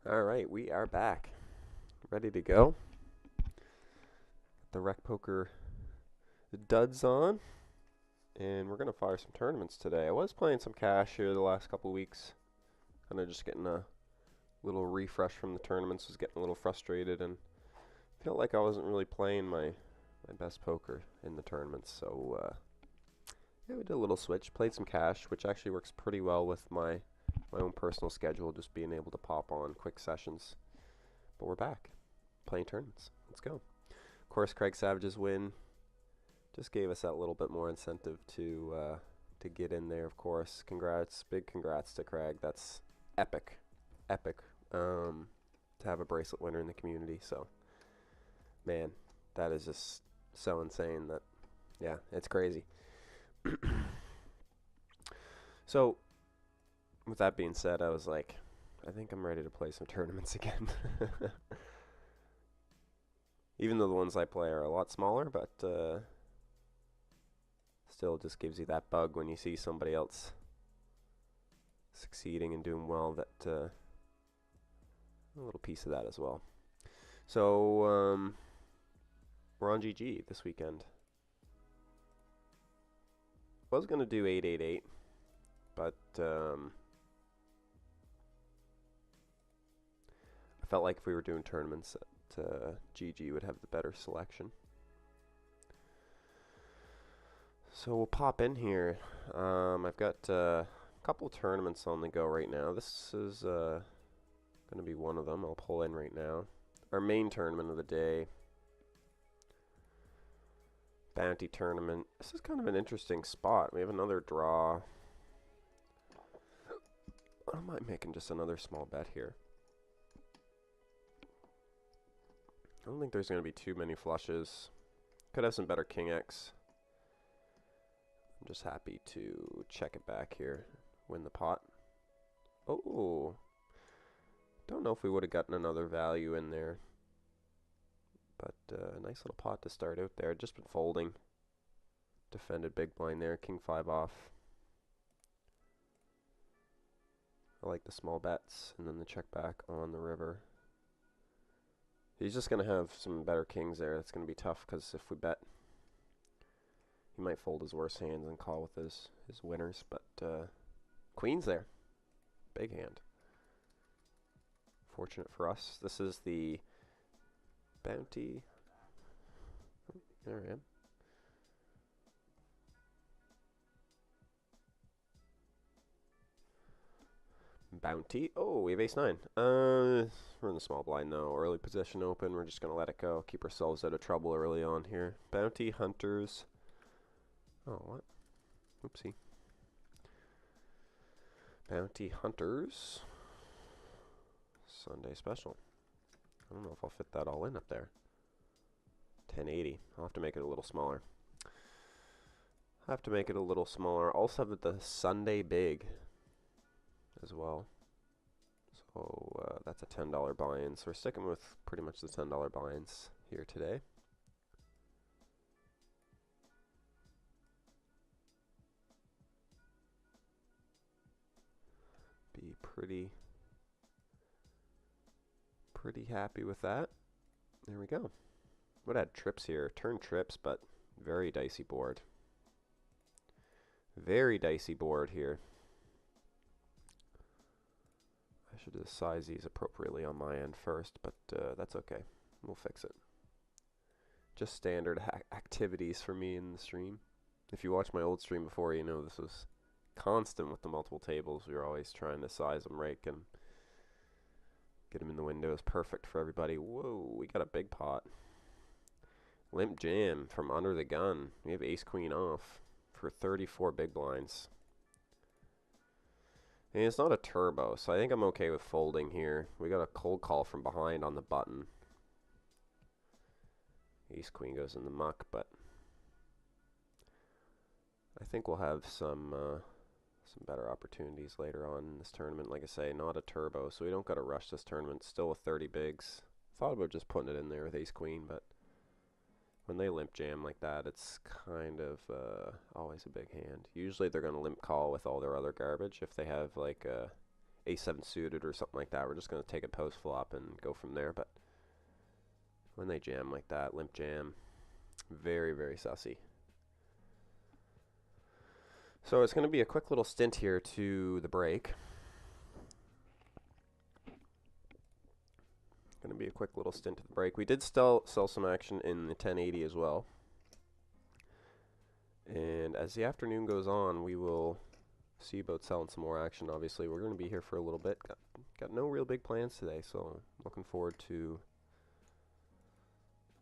All right, we are back. Ready to go. The Rec Poker duds on, and we're going to fire some tournaments today. I was playing some cash here the last couple weeks. Kind of just getting a little refresh from the tournaments. Was getting a little frustrated and felt like I wasn't really playing my best poker in the tournaments. So, yeah, we did a little switch. Played some cash, which actually works pretty well with my own personal schedule, just being able to pop on quick sessions. But we're back, playing tournaments. Let's go. Of course, Craig Savage's win just gave us that little bit more incentive to get in there. Of course, congrats, big congrats to Craig. That's epic, epic. To have a bracelet winner in the community. So, man, that is just so insane. That, yeah, it's crazy. So, with that being said, I was like, I think I'm ready to play some tournaments again. Even though the ones I play are a lot smaller, but still just gives you that bug when you see somebody else succeeding and doing well. That a little piece of that as well. So we're on GG this weekend. Was gonna do 888, but I felt like if we were doing tournaments, GG would have the better selection. So we'll pop in here. I've got a couple tournaments on the go right now. This is going to be one of them. I'll pull in right now. Our main tournament of the day. Bounty tournament. This is kind of an interesting spot. We have another draw. I don't mind making just another small bet here. I don't think there's going to be too many flushes. Could have some better King X. I'm just happy to check it back here. Win the pot. Oh. Don't know if we would have gotten another value in there. But a nice little pot to start out there. Just been folding. Defended big blind there. King 5 off. I like the small bets. And then the check back on the river. He's just going to have some better kings there. That's going to be tough because if we bet, he might fold his worst hands and call with his winners. But queen's there. Big hand. Fortunate for us. This is the bounty. There I am. Bounty. Oh, we have ace-9. We're in the small blind though. Early position open. We're just going to let it go. Keep ourselves out of trouble early on here. Bounty hunters. Oh, what? Oopsie. Bounty hunters. Sunday special. I don't know if I'll fit that all in up there. 1080. I'll have to make it a little smaller. Also have the Sunday big as well. So that's a $10 buy-in. So we're sticking with pretty much the $10 buy-ins here today. Be pretty happy with that. There we go. Would add trips here. Turn trips, but very dicey board. Very dicey board here. I should just size these appropriately on my end first, but that's okay. We'll fix it. Just standard activities for me in the stream. If you watch my old stream before, you know this was constant with the multiple tables. We were always trying to size them right and get them in the windows. Perfect for everybody. Whoa, we got a big pot. Limp jam from under the gun. We have ace queen off for 34 big blinds. And it's not a turbo, so I think I'm okay with folding here. We got a cold call from behind on the button. Ace queen goes in the muck, but I think we'll have some better opportunities later on in this tournament. Like I say, not a turbo, so we don't got to rush this tournament. Still with 30 bigs. Thought about just putting it in there with ace queen, but when they limp jam like that, it's kind of always a big hand. Usually they're going to limp call with all their other garbage if they have like ace-7 suited or something like that, we're just going to take it post-flop and go from there. But when they jam like that, limp jam, very, very sussy. So it's going to be a quick little stint here to the break. Going to be a quick little stint to the break. We did still sell some action in the 1080 as well. And as the afternoon goes on, we will see about selling some more action. Obviously, we're going to be here for a little bit. Got no real big plans today, so looking forward to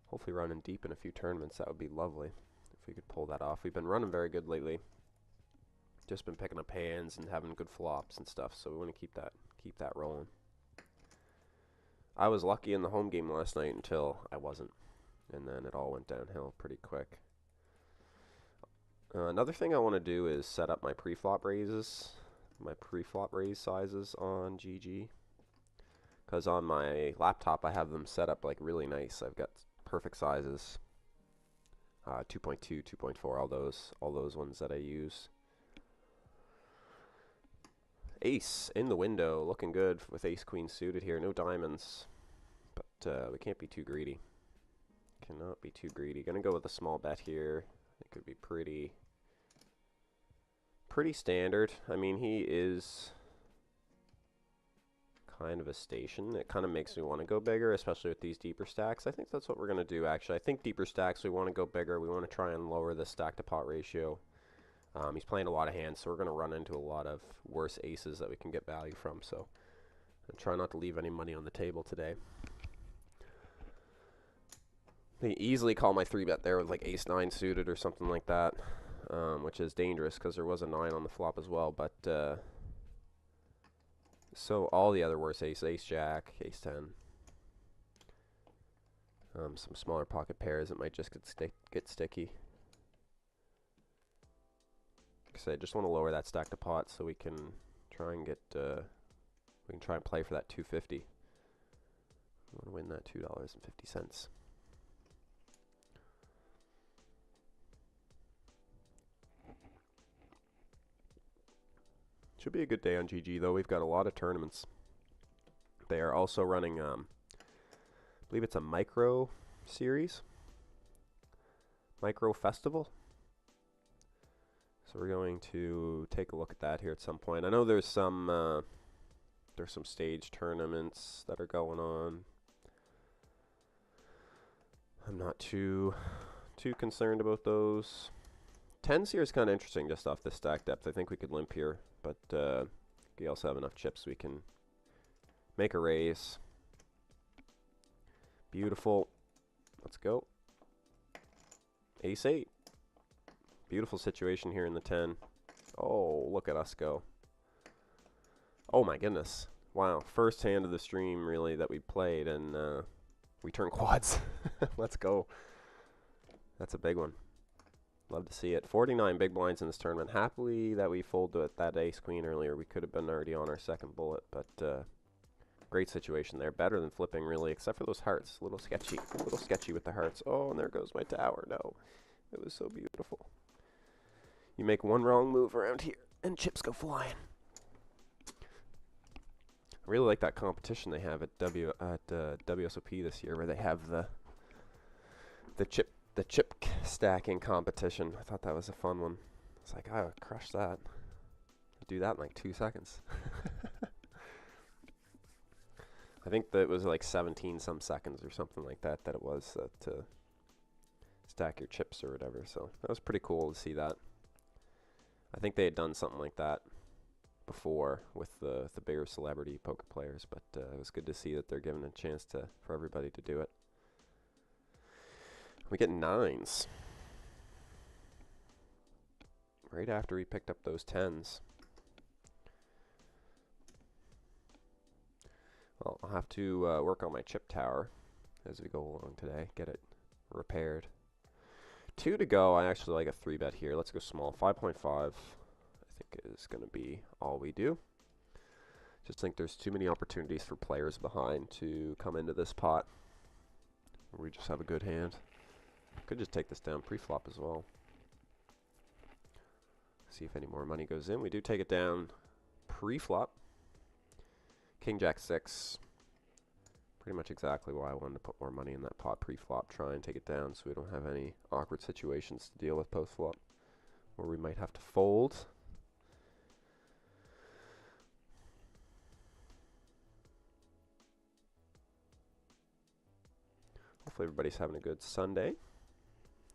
hopefully running deep in a few tournaments. That would be lovely if we could pull that off. We've been running very good lately. Just been picking up hands and having good flops and stuff, so we want to keep that rolling. I was lucky in the home game last night until I wasn't, and then it all went downhill pretty quick. Another thing I want to do is set up my pre-flop raises, my pre-flop raise sizes on GG. Because on my laptop I have them set up like really nice. I've got perfect sizes, 2.2, 2.4, all those ones that I use. Ace in the window, looking good with ace-queen suited here. No diamonds, but we can't be too greedy. Cannot be too greedy. Gonna go with a small bet here. It could be pretty standard. I mean, he is kind of a station. It kind of makes me want to go bigger, especially with these deeper stacks. I think that's what we're gonna do. Actually, I think deeper stacks, we want to go bigger. We want to try and lower the stack to pot ratio. He's playing a lot of hands, so we're going to run into a lot of worse aces that we can get value from. So I'll try not to leave any money on the table today. They easily call my 3-bet there with like ace-9 suited or something like that, which is dangerous because there was a 9 on the flop as well. But so all the other worse ace-jack, ace-10, some smaller pocket pairs that might just get sticky. I just want to lower that stack to pot so we can try and get play for that 250. We want to win that $2.50. Should be a good day on GG though. We've got a lot of tournaments. They are also running I believe it's a micro series, micro festival. So we're going to take a look at that here at some point. I know there's some stage tournaments that are going on. I'm not too concerned about those. 10s here is kind of interesting just off the stack depth. I think we could limp here, but we also have enough chips we can make a raise. Beautiful. Let's go. Ace-8. Beautiful situation here in the 10. Oh, look at us go. Oh my goodness. Wow, first hand of the stream really that we played, and we turned quads. Let's go. That's a big one. Love to see it. 49 big blinds in this tournament. Happily that we folded that ace-queen earlier. We could have been already on our second bullet, but great situation there. Better than flipping really, except for those hearts. A little sketchy with the hearts. Oh, and there goes my tower. No, it was so beautiful. You make one wrong move around here, and chips go flying. I really like that competition they have at WSOP this year, where they have the chip stacking competition. I thought that was a fun one. It's like, I would crush that. I'd do that in like 2 seconds. I think that it was like 17 some seconds or something like that it was to stack your chips or whatever. So that was pretty cool to see that. I think they had done something like that before with the bigger celebrity poker players, but it was good to see that they're giving a chance for everybody to do it. We get 9s right after we picked up those 10s. Well, I'll have to work on my chip tower as we go along today, get it repaired. 2 to go. I actually like a 3-bet here. Let's go small. 5.5 I think is going to be all we do. Just think there's too many opportunities for players behind to come into this pot. We just have a good hand. Could just take this down pre-flop as well. See if any more money goes in. We do take it down pre-flop. King Jack 6. Pretty much exactly why I wanted to put more money in that pot pre-flop. Try and take it down so we don't have any awkward situations to deal with post-flop where we might have to fold. Hopefully everybody's having a good Sunday.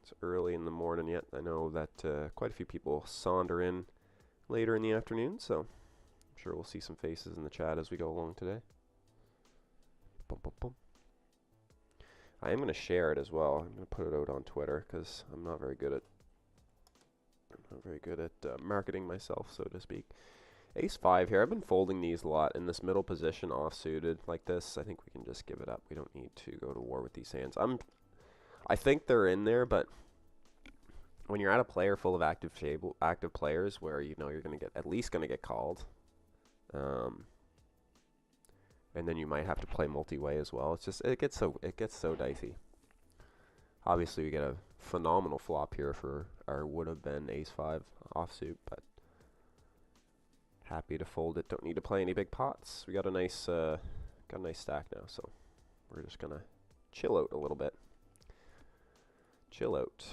It's early in the morning yet. I know that quite a few people saunter in later in the afternoon, so I'm sure we'll see some faces in the chat as we go along today. Bum, bum, bum. I am going to share it as well. I'm going to put it out on Twitter because I'm not very good at marketing myself, so to speak. Ace 5 here. I've been folding these a lot in this middle position offsuited like this. I think we can just give it up. We don't need to go to war with these hands. I think they're in there, but when you're at a player full of active players where you know you're going to get at least going to get called, and then you might have to play multi-way as well. It's just it gets so dicey. Obviously, we get a phenomenal flop here for our would have been Ace 5 offsuit, but happy to fold it. Don't need to play any big pots. We got a nice stack now, so we're just gonna chill out a little bit. Chill out.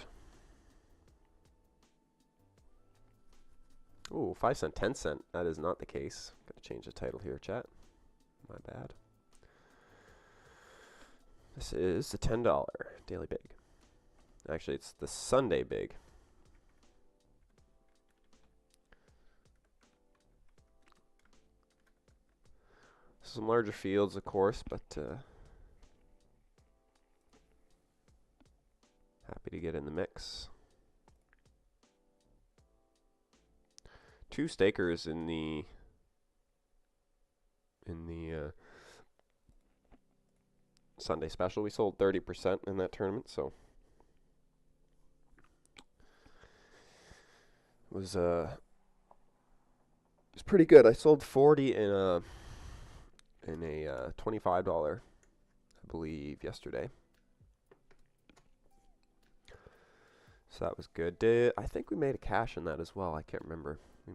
Ooh, 5 cent, 10 cent. That is not the case. Gotta change the title here, chat. My bad. This is the $10 daily big. Actually, it's the Sunday big. Some larger fields, of course, but happy to get in the mix. 2 stakers in the Sunday special. We sold 30% in that tournament, so it was pretty good. I sold 40 in a $25, I believe, yesterday. So that was good. I think we made a cash in that as well. I can't remember. We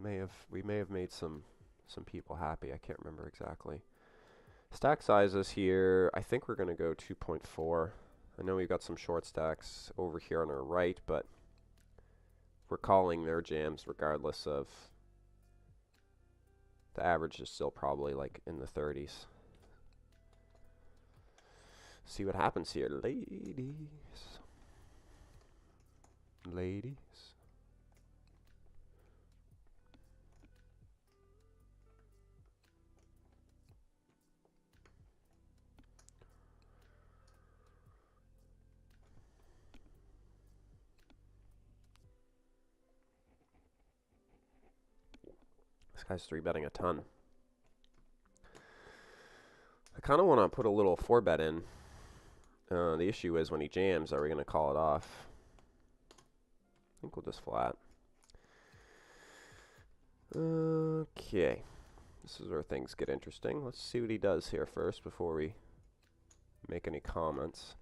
may have made some people happy. I can't remember exactly. Stack sizes here. I think we're going to go 2.4. I know we've got some short stacks over here on our right, but we're calling their jams regardless of. The average is still probably like in the 30s. See what happens here, ladies. Ladies. This guy's 3-betting a ton. I kind of want to put a little 4-bet in. The issue is when he jams, are we going to call it off? I think we'll just flat. Okay. This is where things get interesting. Let's see what he does here first before we make any comments.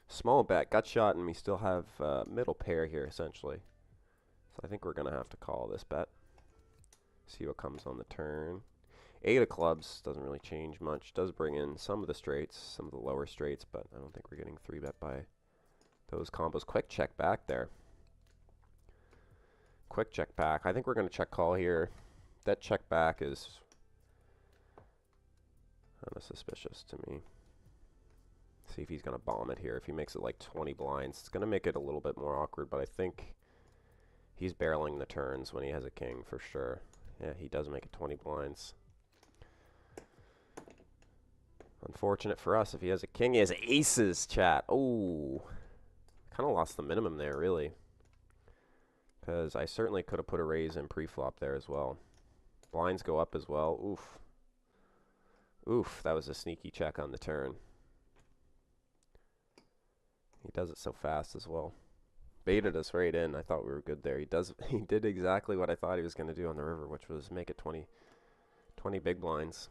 Small bet, gut shot, and we still have middle pair here, essentially. So I think we're going to have to call this bet. See what comes on the turn. 8 of clubs doesn't really change much. Does bring in some of the straights, some of the lower straights, but I don't think we're getting 3-bet by those combos. Quick check back there. Quick check back. I think we're going to check call here. That check back is kind of suspicious to me. See if he's going to bomb it here. If he makes it like 20 blinds, it's going to make it a little bit more awkward, but I think he's barreling the turns when he has a king for sure. Yeah, he does make it 20 blinds. Unfortunate for us. If he has a king, he has aces, chat. Oh, kind of lost the minimum there, really. Because I certainly could have put a raise in pre-flop there as well. Blinds go up as well. Oof. Oof, that was a sneaky check on the turn. He does it so fast as well. Baited us right in. I thought we were good there. He did exactly what I thought he was going to do on the river, which was make it 20 big blinds.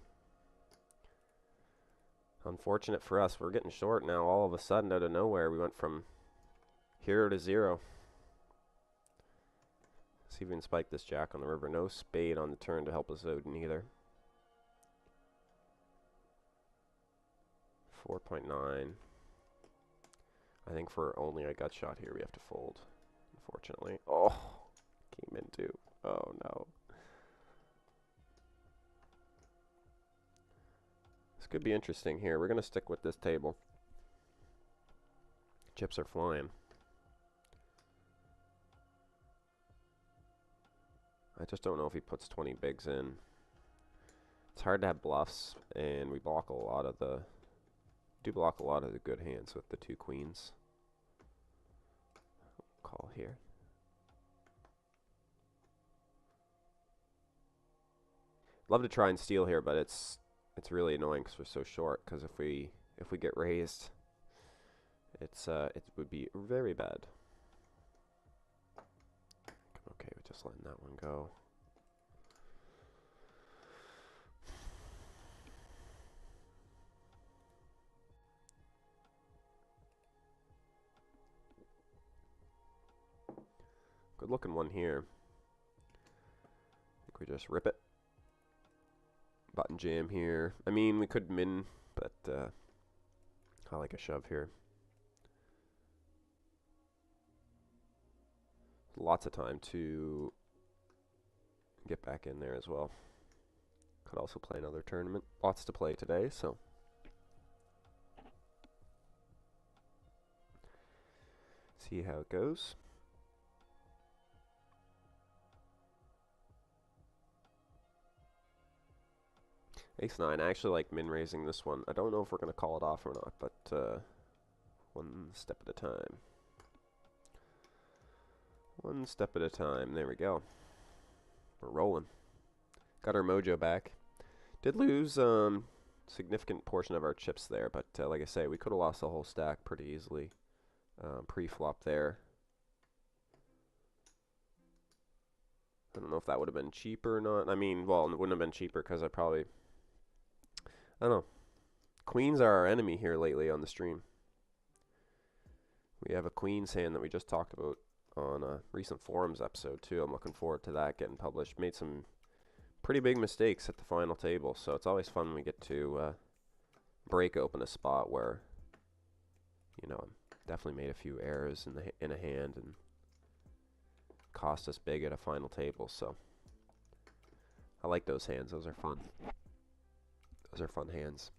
Unfortunate for us. We're getting short now. All of a sudden, out of nowhere, we went from hero to 0. See if we can spike this jack on the river. No spade on the turn to help us out neither. 4.9. I think for only a gut shot here, we have to fold, unfortunately. Oh, came in too. Oh, no. This could be interesting here. We're going to stick with this table. Chips are flying. I just don't know if he puts 20 bigs in. It's hard to have bluffs, and we block a lot of the... do block a lot of the good hands with the 2 queens. Call here. Love to try and steal here, but it's really annoying because we're so short. Because if we get raised, it would be very bad. I'm okay with just letting that one go. Good looking one here. I think we just rip it. Button jam here. I mean, we could min, but I like a shove here. Lots of time to get back in there as well. Could also play another tournament. Lots to play today, so. See how it goes. Ace-9, I actually like min-raising this one. I don't know if we're going to call it off or not, but one step at a time. One step at a time. There we go. We're rolling. Got our mojo back. Did lose significant portion of our chips there, but like I say, we could have lost the whole stack pretty easily pre-flop there. I don't know if that would have been cheaper or not. I mean, well, it wouldn't have been cheaper because I don't know. Queens are our enemy here lately on the stream. We have a queen's hand that we just talked about on a recent forums episode too. I'm looking forward to that getting published. Made some pretty big mistakes at the final table, so it's always fun when we get to break open a spot where, you know, definitely made a few errors in a hand and cost us big at a final table. So I like those hands. Those are fun. Those are fun hands.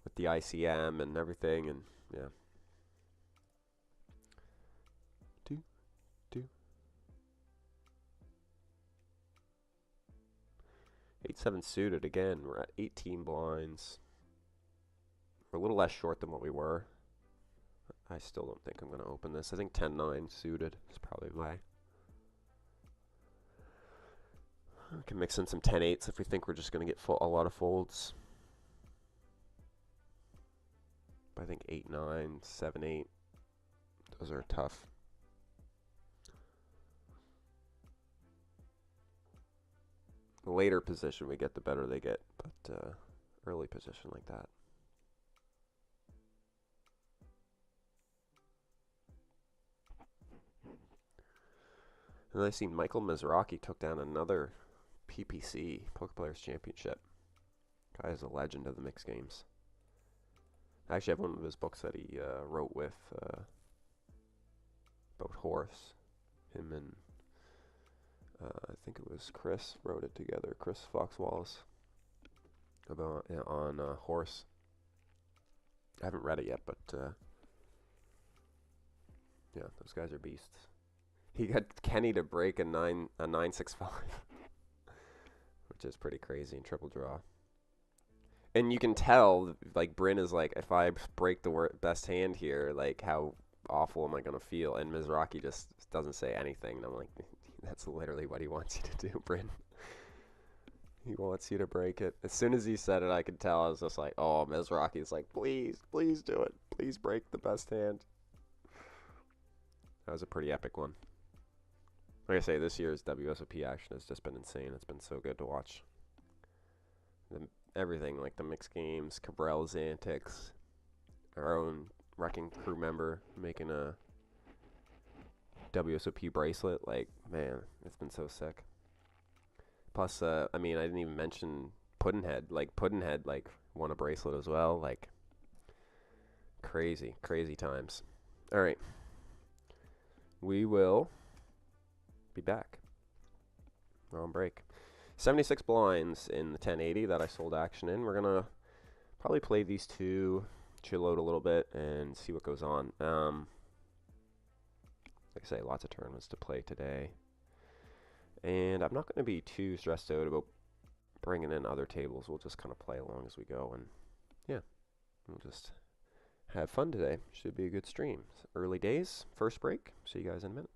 With the ICM and everything, and yeah. 8-7 suited again. We're at 18 blinds. We're a little less short than what we were. I still don't think I'm going to open this. I think 10-9 suited is probably my... We can mix in some 10-8s if we think we're just going to get a lot of folds. But I think 8-9, 7-8, those are tough. The later position we get, the better they get. But early position like that. And I see Michael Mizrachi took down another PPC, Poker Players Championship. Guy is a legend of the mixed games. I actually have one of his books that he wrote with about horse. Him and I think it was Chris wrote it together. Chris Fox Wallace about on horse. I haven't read it yet, but yeah, those guys are beasts. He got Kenny to break a 9-6-5, which is pretty crazy in triple draw. And you can tell, like, Bryn is like, if I break the best hand here, like, how awful am I going to feel? And Mizrachi just doesn't say anything. And I'm like, that's literally what he wants you to do, Bryn. He wants you to break it. As soon as he said it, I could tell. I was just like, oh, Mizrachi's like, please, please do it. Please break the best hand. That was a pretty epic one. Like I say, this year's WSOP action has just been insane. It's been so good to watch. Everything, like the mixed games, Cabral's antics, our own Wrecking Crew member making a WSOP bracelet. Like, man, it's been so sick. Plus, I mean, I didn't even mention Puddinhead, like won a bracelet as well. Like crazy, crazy times. All right, we will be back. We're on break. 76 blinds in the 1080 that I sold action in. We're gonna probably play these two, chill out a little bit, and see what goes on. Like I say, lots of tournaments to play today. And I'm not going to be too stressed out about bringing in other tables. We'll just kind of play along as we go. And yeah, we'll just have fun today. Should be a good stream. It's early days, first break. See you guys in a minute.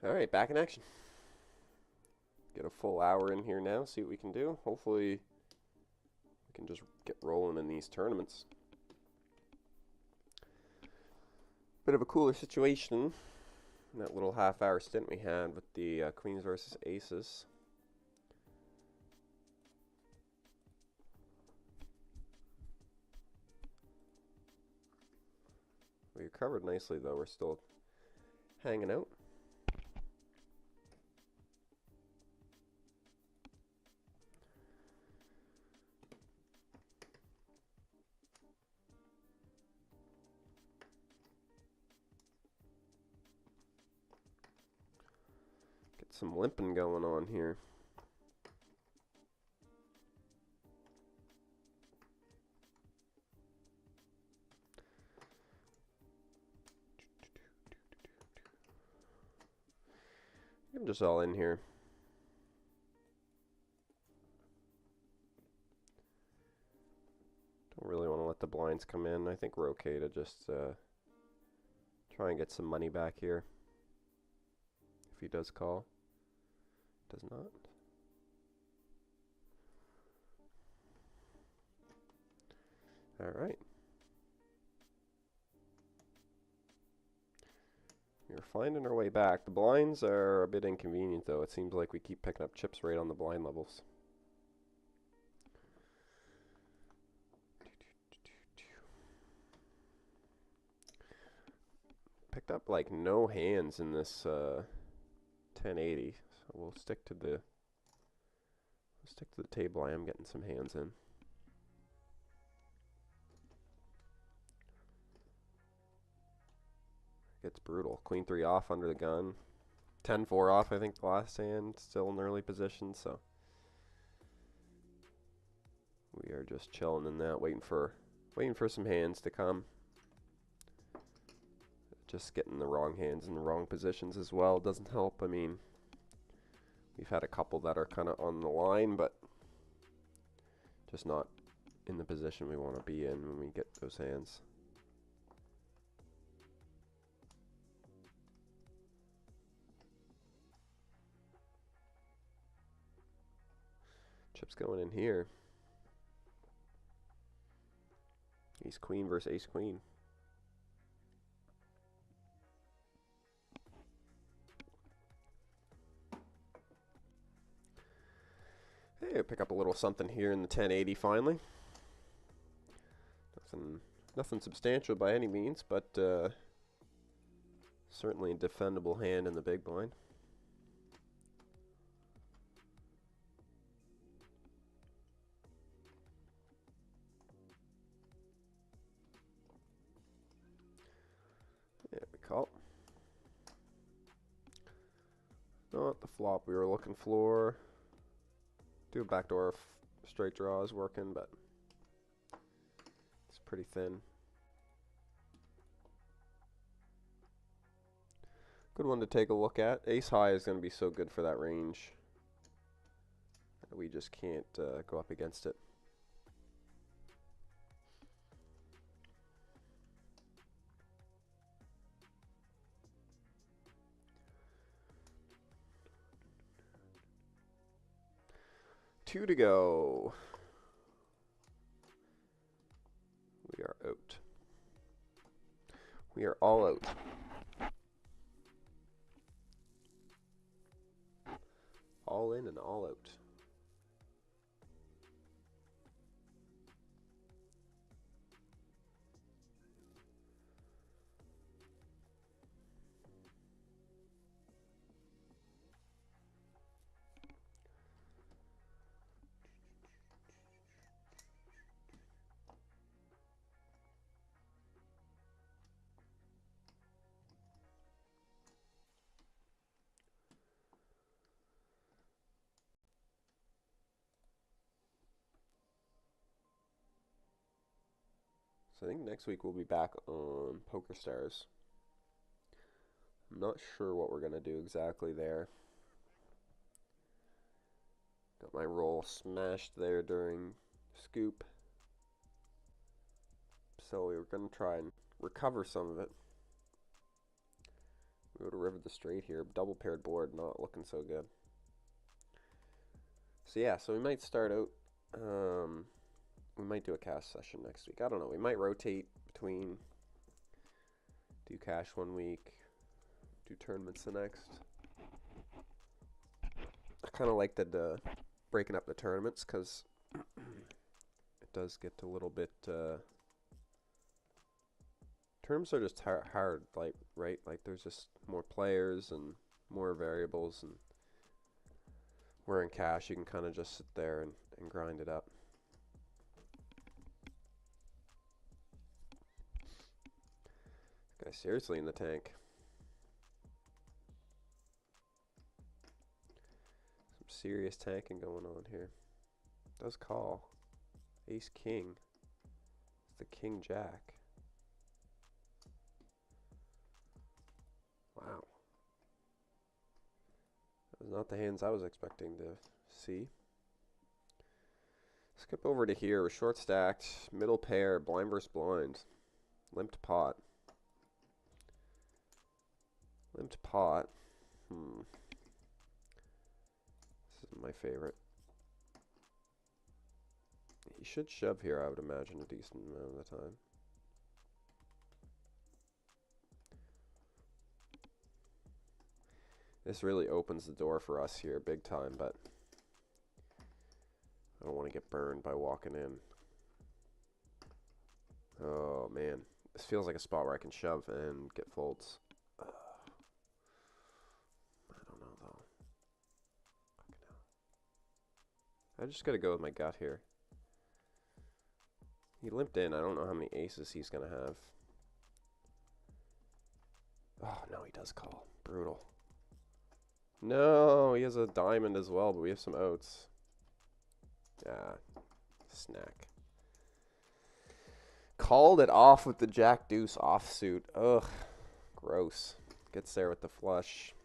Alright, back in action. Get a full hour in here now, see what we can do. Hopefully we can just get rolling in these tournaments. Bit of a cooler situation in that little half-hour stint we had with the queens versus aces. We recovered nicely though, we're still hanging out. Get some limping going on here. I'm just all in here. Don't really want to let the blinds come in. I think we're okay to just try and get some money back here. If he does call. Does not. Alright. We're finding our way back. The blinds are a bit inconvenient though. It seems like we keep picking up chips right on the blind levels. Picked up like no hands in this 1080, so we'll stick to the table I am getting some hands in. Gets brutal. Queen 3 off under the gun. 10-4 off, I think, the last hand. Still in early position, so we are just chilling in that, waiting for some hands to come. Just getting the wrong hands in the wrong positions as well doesn't help. I mean, we've had a couple that are kind of on the line, but just not in the position we want to be in when we get those hands. Chips going in here. Ace queen versus ace queen. Hey, I pick up a little something here in the 1080 finally. Nothing substantial by any means, but certainly a defendable hand in the big blind. There we call. Not the flop we were looking for. Do a backdoor straight draw is working, but it's pretty thin. Good one to take a look at. Ace high is going to be so good for that range. We just can't go up against it. Two to go. We are out. We are all out. All in and all out. So I think next week we'll be back on Poker Stars. I'm not sure what we're going to do exactly there. Got my roll smashed there during scoop. So we were going to try and recover some of it Go to river the straight here. Double paired board, not looking so good. So yeah, so we might start out. We might do a cash session next week. I don't know. We might rotate between do cash one week, do tournaments the next. I kind of like the breaking up the tournaments because it does get a little bit. Tournaments are just hard, like right? Like there's just more players and more variables, and where in cash you can kind of just sit there and grind it up. Guy seriously in the tank. Some serious tanking going on here. Does call. Ace king. It's the king jack. Wow. That was not the hands I was expecting to see. Skip over to here. We're short stacked. Middle pair. Blind versus blind. Limped pot. Limped pot. This is my favorite. He should shove here, I would imagine, a decent amount of the time. This really opens the door for us here big time, but I don't want to get burned by walking in. Oh, man. This feels like a spot where I can shove and get folds. I don't know, though. I just got to go with my gut here. He limped in. I don't know how many aces he's going to have. Oh, no, he does call. Brutal. No, he has a diamond as well, but we have some outs. Ah, snack. Called it off with the jack deuce offsuit. Ugh, gross. Gets there with the flush.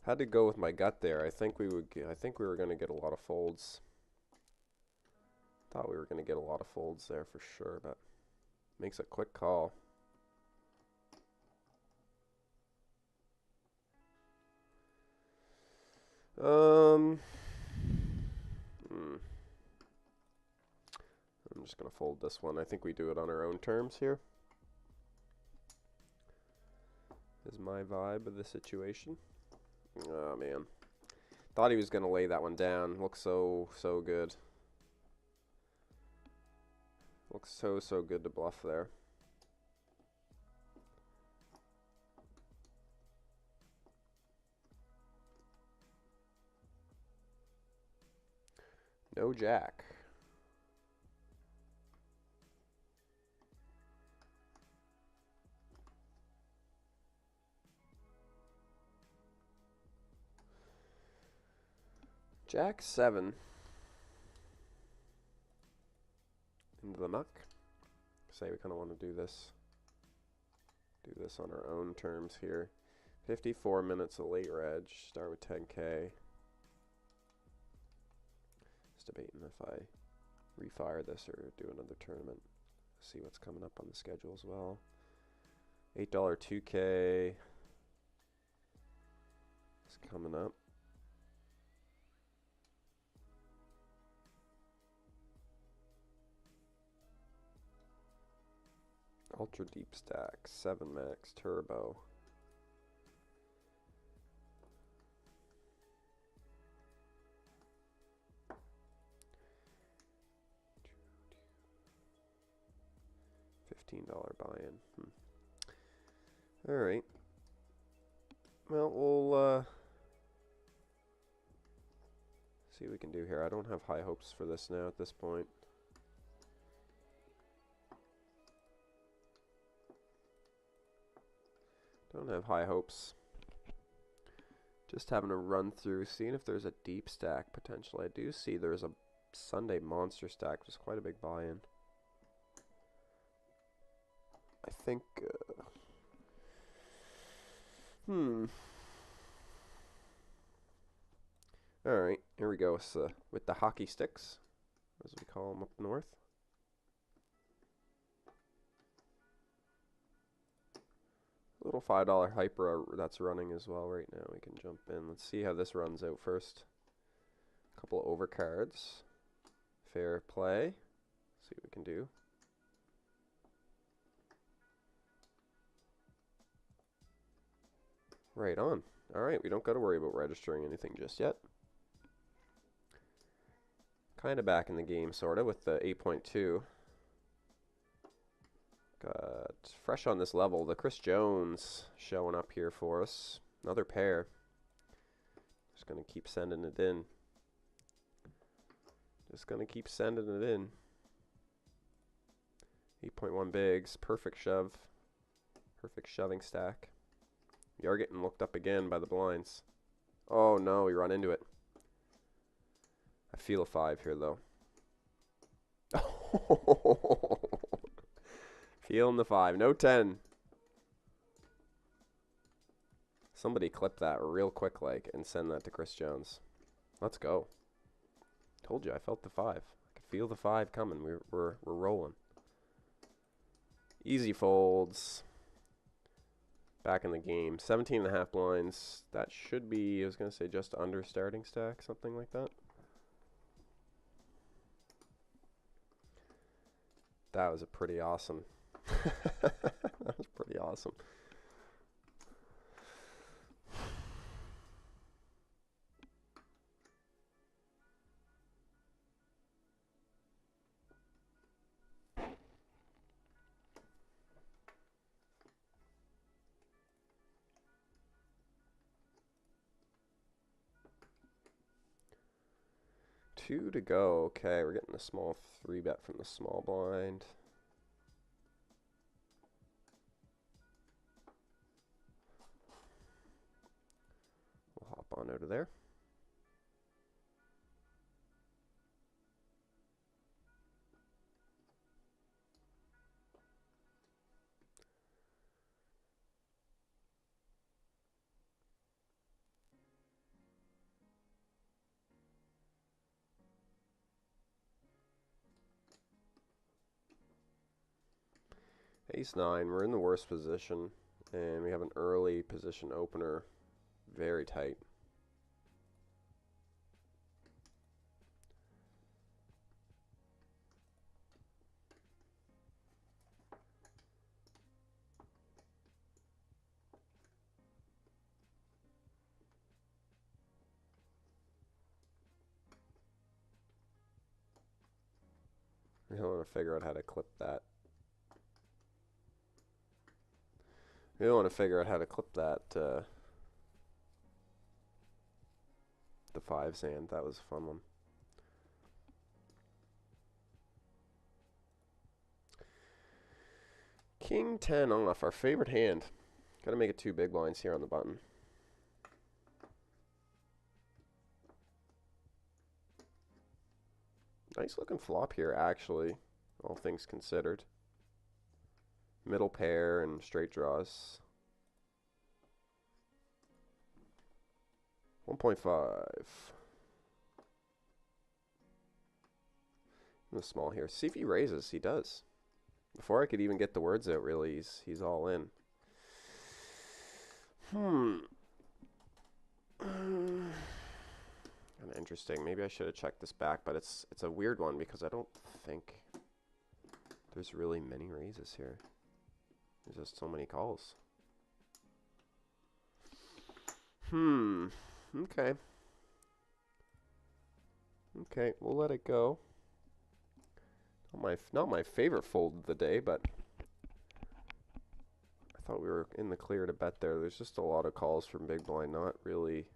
Had to go with my gut there. I think we were going to get a lot of folds. Thought we were going to get a lot of folds there for sure, but makes a quick call. I'm just going to fold this one. I think we do it on our own terms here. Is my vibe of the situation. Oh, man. Thought he was going to lay that one down. Looks so good. Looks so good to bluff there. No jack. Jack 7. Into the muck. Say we kind of want to do this on our own terms here. 54 minutes of late reg. Start with 10K. Just debating if I refire this or do another tournament. See what's coming up on the schedule as well. $8 2K is coming up. Ultra deep stack, 7 max turbo. $15 buy-in. All right. Well, we'll see what we can do here. I don't have high hopes for this now at this point. Don't have high hopes. Just having a run through, seeing if there's a deep stack potential. I do see there's a Sunday monster stack, which is quite a big buy-in. I think, Alright, here we go with the hockey sticks, as we call them up north. little $5 hyper that's running as well right now. We can jump in. Let's see how this runs out first. A couple of overcards. Fair play. See what we can do. Right on. Alright, we don't got to worry about registering anything just yet. Kind of back in the game, sort of, with the 8.2. Got fresh on this level, the Chris Jones showing up here for us. Another pair. Just going to keep sending it in. Just going to keep sending it in. 8.1 bigs, perfect shove. Perfect shoving stack. We are getting looked up again by the blinds. Oh no, we run into it. I feel a 5 here though. Feeling the 5. No 10. Somebody clip that real quick like and send that to Chris Jones. Let's go. Told you I felt the 5. I could feel the 5 coming. We're rolling. Easy folds. Back in the game. 17.5 blinds. That should be, I was going to say, just under starting stack, something like that. That was a pretty awesome. That was pretty awesome. Two to go. Okay, we're getting a small 3-bet from the small blind. We'll hop on out of there. Ace-9, we're in the worst position, and we have an early position opener, very tight. I want to figure out how to clip that. We don't want to figure out how to clip that, the 5's hand. That was a fun one. King 10 off, our favorite hand. Got to make it 2 big blinds here on the button. Nice looking flop here, actually, all things considered. Middle pair and straight draws. 1.5. The small here. See if he raises. He does. Before I could even get the words out, really, he's all in. Kind of interesting. Maybe I should have checked this back, but it's a weird one because I don't think there's really many raises here. There's just so many calls. Okay. Okay, we'll let it go. Not my favorite fold of the day, but I thought we were in the clear to bet there. There's just a lot of calls from big blind, not really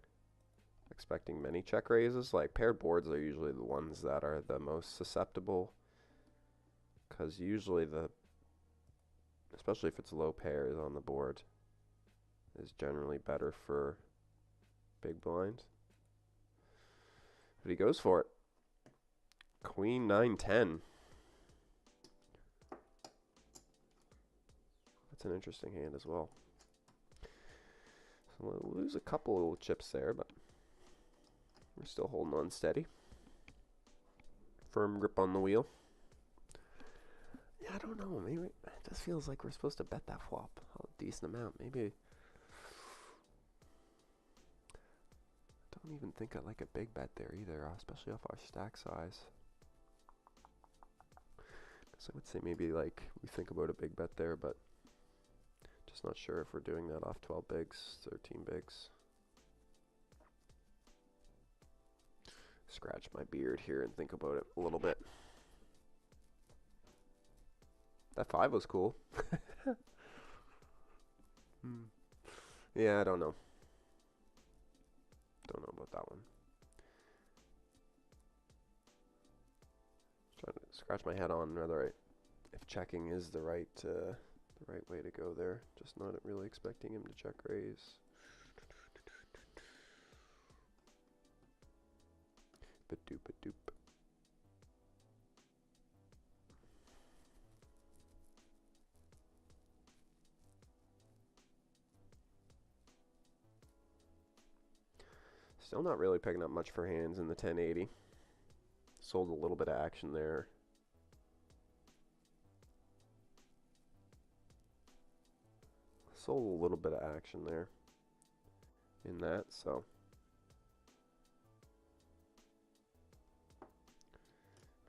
expecting many check raises. Like paired boards are usually the ones that are the most susceptible, because usually especially if it's low pairs on the board, is generally better for big blind. But he goes for it. Queen 9-10. That's an interesting hand as well. So we'll lose a couple little chips there, but we're still holding on steady. Firm grip on the wheel. Yeah, I don't know. Maybe it just feels like we're supposed to bet that flop a decent amount. Maybe. Don't even think I like a big bet there either, especially off our stack size. So I would say maybe like we think about a big bet there, but just not sure if we're doing that off 12 bigs, 13 bigs. Scratch my beard here and think about it a little bit. That 5 was cool. Yeah, I don't know. Don't know about that one. Trying to scratch my head on whether if checking is the right way to go there. Just not really expecting him to check raise. Ba-doop-a-doop. Still not really picking up much for hands in the 1080. Sold a little bit of action there. Sold a little bit of action there in that, so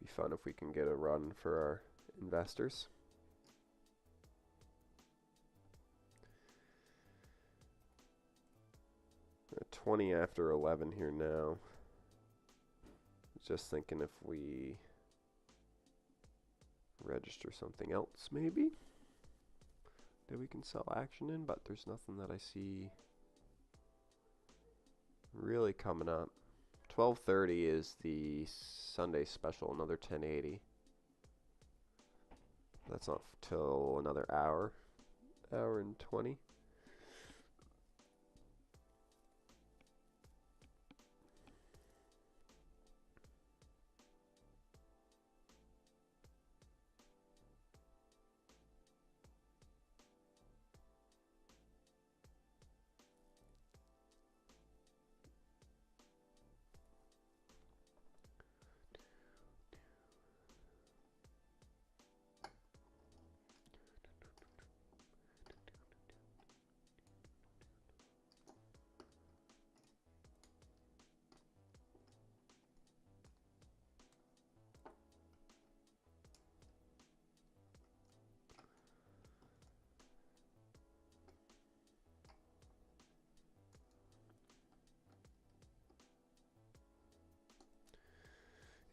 be fun if we can get a run for our investors. 20 after 11 here now. Just thinking if we register something else maybe that we can sell action in, but there's nothing that I see really coming up. 12:30 is the Sunday special, another 1080. That's not till another hour and 20.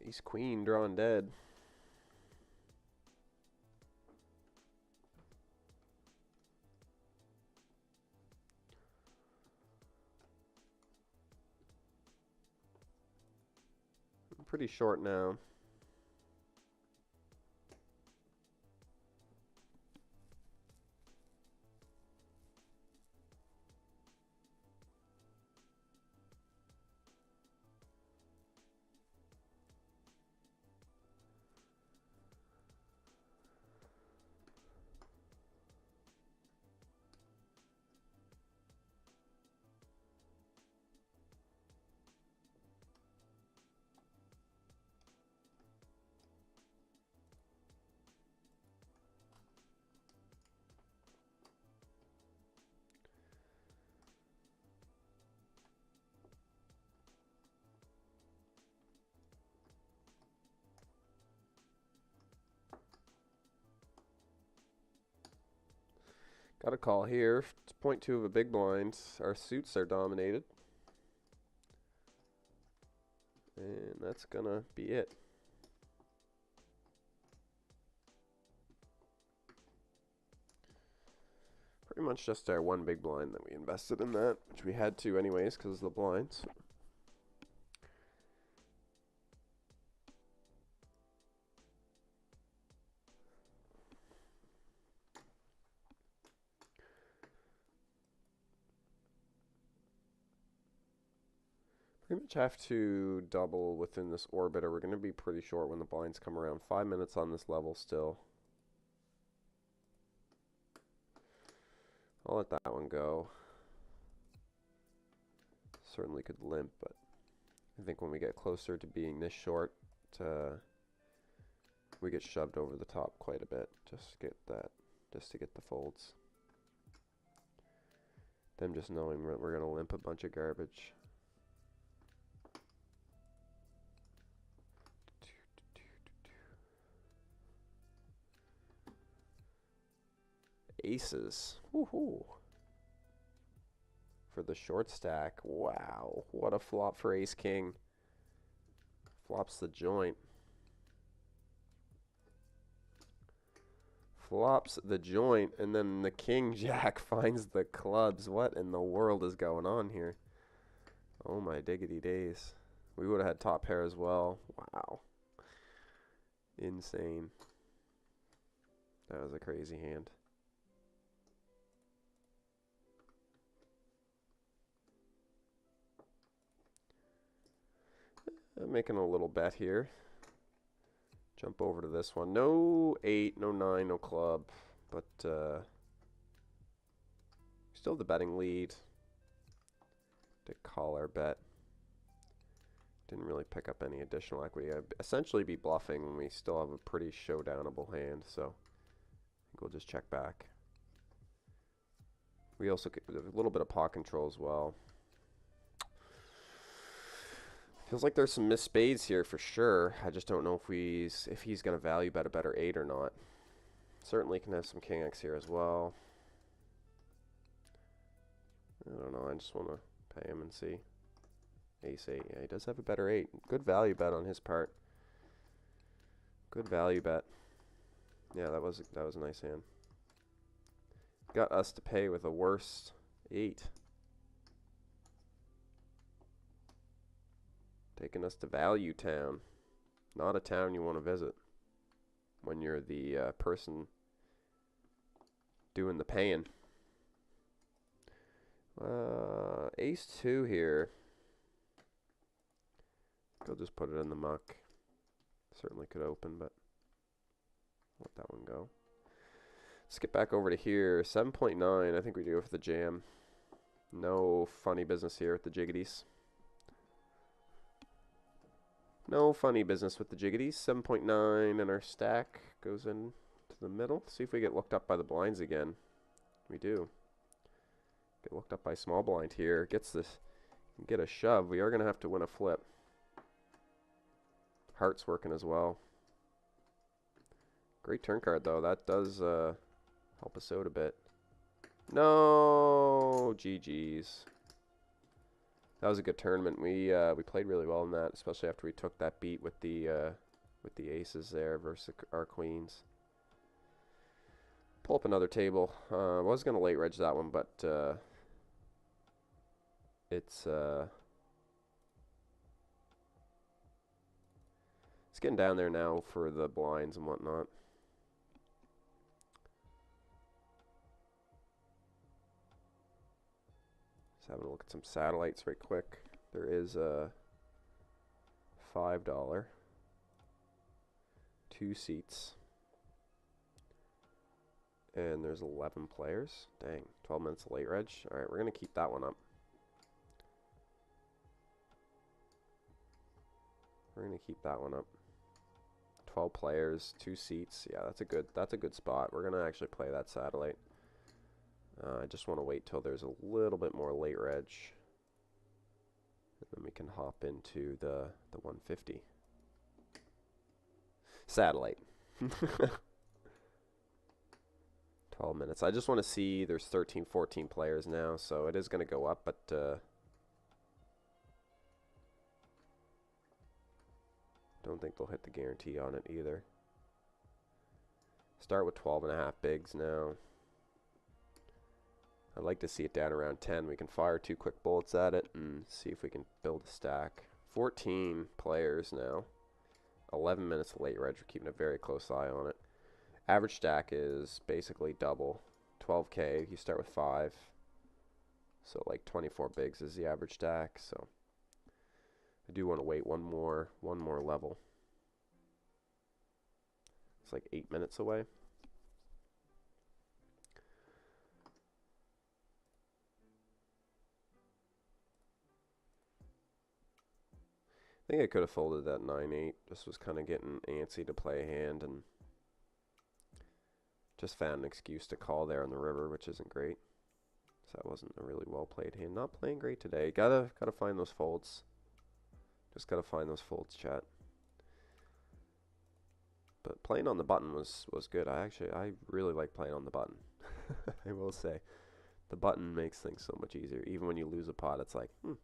Ace queen drawing dead. I'm pretty short now. Got a call here. It's 0.2 of a big blind. Our suits are dominated. And that's gonna be it. Pretty much just our one big blind that we invested in that, which we had to anyways because of the blinds. Pretty much have to double within this orbit or we're going to be pretty short when the blinds come around. 5 minutes on this level still. I'll let that one go. Certainly could limp, but I think when we get closer to being this short, we get shoved over the top quite a bit just to get the folds. Them just knowing we're gonna limp a bunch of garbage. Aces. Woohoo. For the short stack. Wow. What a flop for ace king. Flops the joint. Flops the joint, and then the king jack finds the clubs. What in the world is going on here? Oh my diggity days. We would have had top pair as well. Wow. Insane. That was a crazy hand. I'm making a little bet here. Jump over to this one. No 8, no 9, no club. But still the betting lead. To call our bet. Didn't really pick up any additional equity. I'd essentially be bluffing when we still have a pretty showdownable hand. So I think we'll just check back. We also get a little bit of pot control as well. Feels like there's some missed spades here for sure. I just don't know if he's going to value bet a better 8 or not. Certainly can have some king X here as well. I don't know. I just want to pay him and see. Ace 8. Yeah, he does have a better 8. Good value bet on his part. Good value bet. Yeah, that was a nice hand. Got us to pay with a worse 8. Taking us to Value Town. Not a town you want to visit when you're the person doing the paying. Ace 2 here. I'll just put it in the muck. Certainly could open, but let that one go. Let's get back over to here. 7.9. I think we do it for the jam. No funny business here with the jiggities. No funny business with the jiggities. 7.9 and our stack goes in to the middle. See if we get looked up by the blinds again. We do. Get looked up by small blind here. Gets this. Get a shove. We are going to have to win a flip. Heart's working as well. Great turn card though. That does help us out a bit. No, GG's. That was a good tournament. We played really well in that, especially after we took that beat with the aces there versus our queens. Pull up another table. I was gonna late reg that one, but it's getting down there now for the blinds and whatnot. Just having a look at some satellites right quick. There is a $5, 2 seats, and there's 11 players. Dang, 12 minutes late reg. All right, we're gonna keep that one up. We're gonna keep that one up. 12 players, 2 seats. Yeah, that's a good spot. We're gonna actually play that satellite. I just want to wait till there's a little bit more late reg, and then we can hop into the 150 satellite. 12 minutes. I just want to see. There's 13, 14 players now, so it is going to go up, but don't think they'll hit the guarantee on it either. Start with 12.5 bigs now. I'd like to see it down around 10. We can fire 2 quick bullets at it and see if we can build a stack. 14 players now. 11 minutes late reg. We're keeping a very close eye on it. Average stack is basically double. 12K. You start with 5. So like 24 bigs is the average stack. So I do want to wait one more level. It's like 8 minutes away. I think I could have folded that 9-8. Just was kind of getting antsy to play a hand and just found an excuse to call there on the river, which isn't great. So that wasn't a really well played hand. Not playing great today. Gotta find those folds. Just gotta find those folds, chat. But playing on the button was good. I really like playing on the button. I will say, the button makes things so much easier. Even when you lose a pot, it's like, all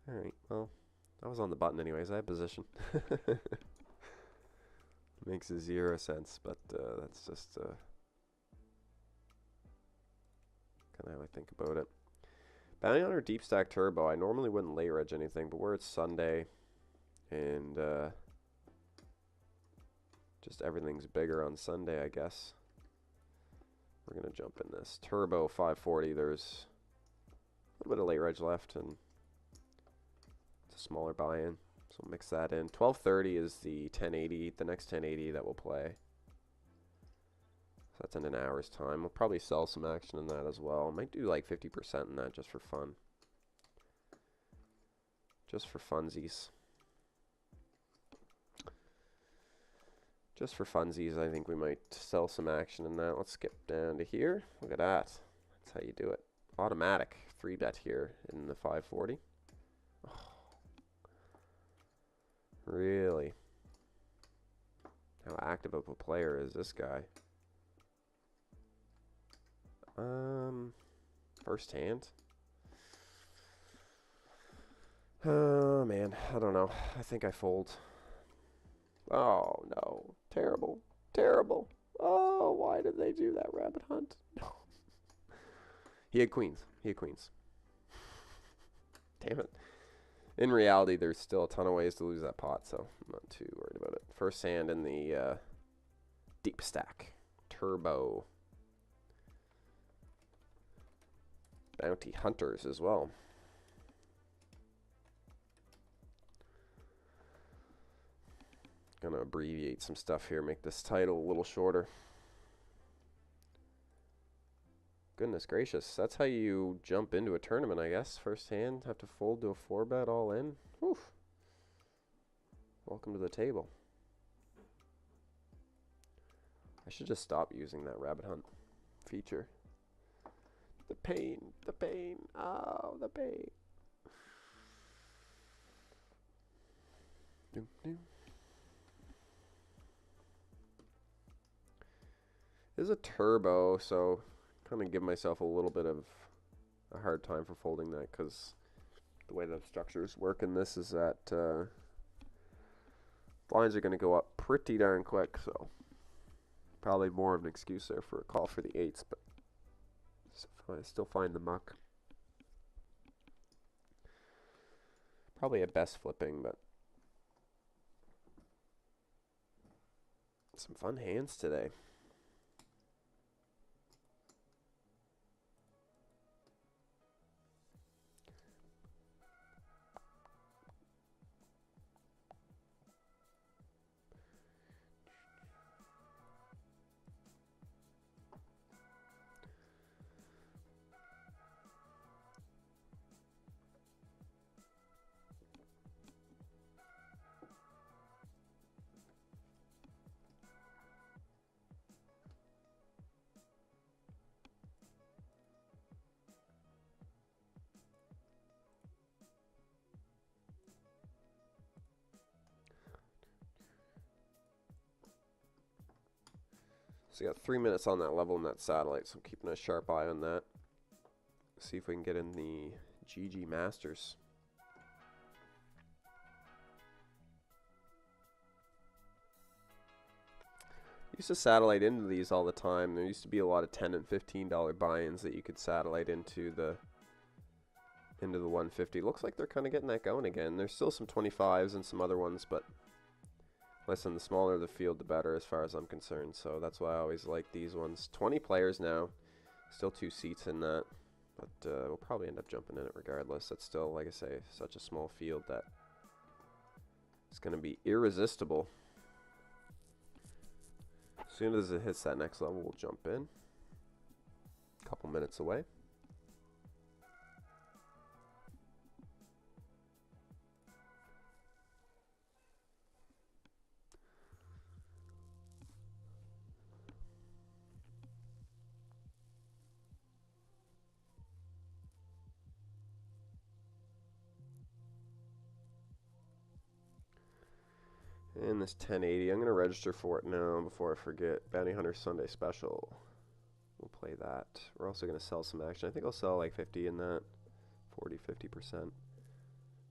right, well, I was on the button anyways. I had position. Makes 0 sense, but that's just kind of how I think about it. Bounty Hunter Deep Stack Turbo. I normally wouldn't layer edge anything, but where it's Sunday and just everything's bigger on Sunday, I guess. We're going to jump in this. Turbo 540. There's a little bit of layer edge left, and it's a smaller buy-in. So we'll mix that in. 1230 is the 1080, the next 1080 that we'll play. So that's in an hour's time. We'll probably sell some action in that as well. Might do like 50% in that just for fun. Just for funsies. Just for funsies, I think we might sell some action in that. Let's skip down to here. Look at that. That's how you do it. Automatic 3-bet here in the 540. Oh. Really? How active of a player is this guy? First hand. Oh man, I don't know. I think I fold. Oh no, terrible, terrible. Oh, why did they do that rabbit hunt? No. He had queens. He had queens. Damn it. In reality, there's still a ton of ways to lose that pot, so I'm not too worried about it. First hand in the deep stack. Turbo. Bounty Hunters as well. Gonna abbreviate some stuff here, make this title a little shorter. Goodness gracious, that's how you jump into a tournament, I guess. First hand, have to fold to a 4-bet all in. Whew. Welcome to the table. I should just stop using that rabbit hunt feature. The pain, oh, the pain. Doom, doom. This is a turbo, so kind of give myself a little bit of a hard time for folding that, because the way the structures work in this is that blinds are going to go up pretty darn quick, so probably more of an excuse there for a call for the 8s, but I still find the muck. Probably a best flipping, but some fun hands today. So we got 3 minutes on that level in that satellite, so I'm keeping a sharp eye on that. See if we can get in the GG Masters. I used to satellite into these all the time. There used to be a lot of $10 and $15 buy-ins that you could satellite into the 150. Looks like they're kind of getting that going again. There's still some 25s and some other ones, but listen, the smaller the field, the better as far as I'm concerned. So that's why I always like these ones. 20 players now. Still 2 seats in that. But we'll probably end up jumping in it regardless. It's still, like I say, such a small field that it's going to be irresistible. As soon as it hits that next level, we'll jump in. A couple minutes away. And this 1080, I'm going to register for it now before I forget. Bounty Hunter Sunday Special. We'll play that. We're also going to sell some action. I think I'll sell like 50 in that. 40, 50%.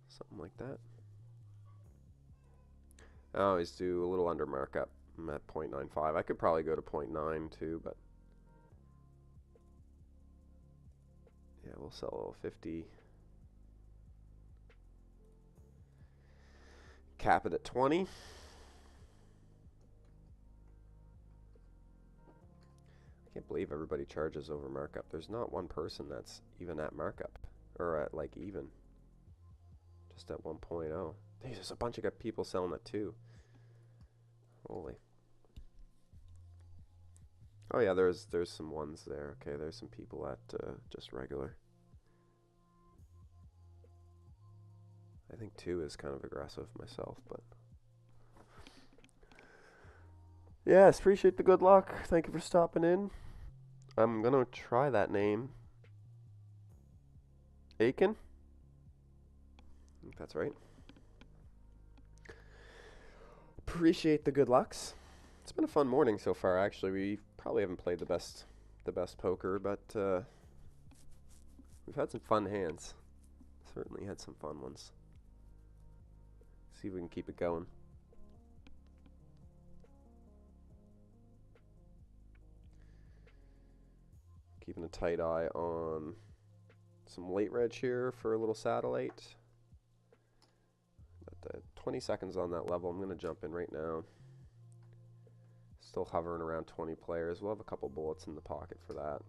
Something like that. I always do a little under markup. I'm at 0.95. I could probably go to 0.9 too, but yeah, we'll sell 50. Cap it at 20. I can't believe everybody charges over markup. There's not one person that's even at markup or at like even. Just at 1.0. There's a bunch of people selling it too. Holy. Oh yeah, there's some ones there. Okay, there's some people at just regular. I think 2 is kind of aggressive myself, but yes, appreciate the good luck. Thank you for stopping in. I'm gonna try that name. Aiken? I think that's right. Appreciate the good lucks. It's been a fun morning so far. Actually, we probably haven't played the best poker, but we've had some fun hands. Certainly had some fun ones. See if we can keep it going. Keeping a tight eye on some late reg here for a little satellite. At 20 seconds on that level. I'm going to jump in right now. Still hovering around 20 players. We'll have a couple bullets in the pocket for that.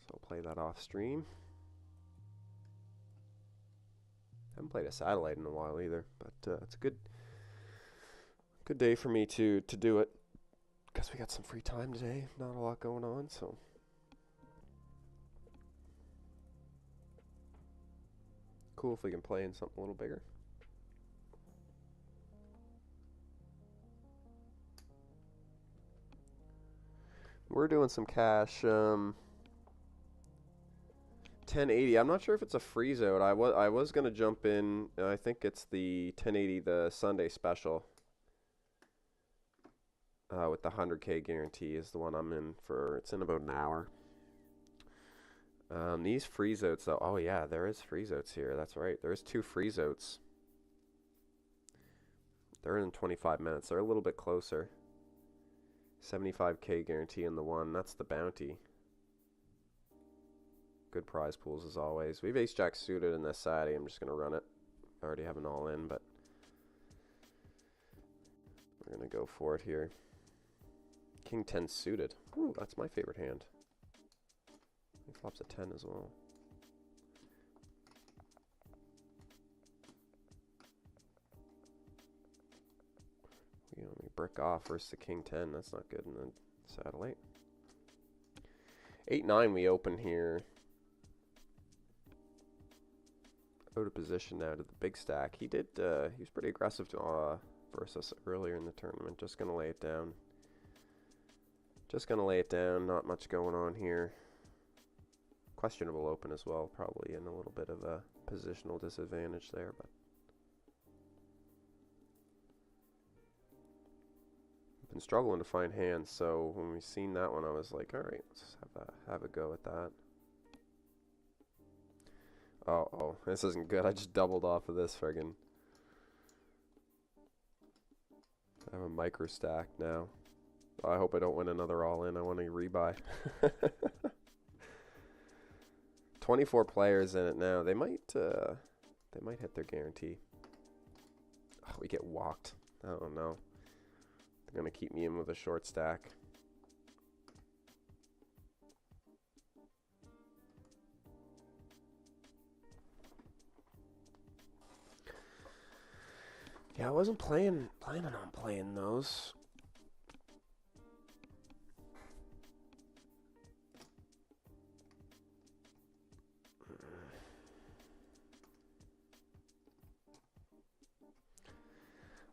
So I'll play that off stream. Haven't played a satellite in a while either, but it's a good day for me to do it. Guess we got some free time today. Not a lot going on, so. Cool if we can play in something a little bigger. We're doing some cash. 1080. I'm not sure if it's a freeze out. I was gonna jump in. I think it's the 1080, the Sunday special. With the 100K guarantee is the one I'm in for. It's in about an hour. These freeze outs though. Oh yeah, there is freeze outs here. That's right. There's 2 freeze outs. They're in 25 minutes. They're a little bit closer. 75K guarantee in the one. That's the bounty. Good prize pools as always. We have ace jack suited in this Saturday. I'm just gonna run it. I already have an all in, but we're gonna go for it here. King 10 suited. Ooh, that's my favorite hand. He flops a 10 as well. We only brick off versus the King 10. That's not good in the satellite. 8-9 we open here. Out of position now to the big stack. He was pretty aggressive to versus us earlier in the tournament. Just gonna lay it down. Just gonna lay it down. Not much going on here. Questionable open as well. Probably in a little bit of a positional disadvantage there, but I've been struggling to find hands. So when we seen that one, I was like, all right, let's have a go at that. Oh, this isn't good. I just doubled off of this friggin'. I have a micro stack now. I hope I don't win another all in. I want to rebuy. 24 players in it now. They might hit their guarantee. Oh, we get walked. Oh no. They're gonna keep me in with a short stack. Yeah, I wasn't planning on playing those.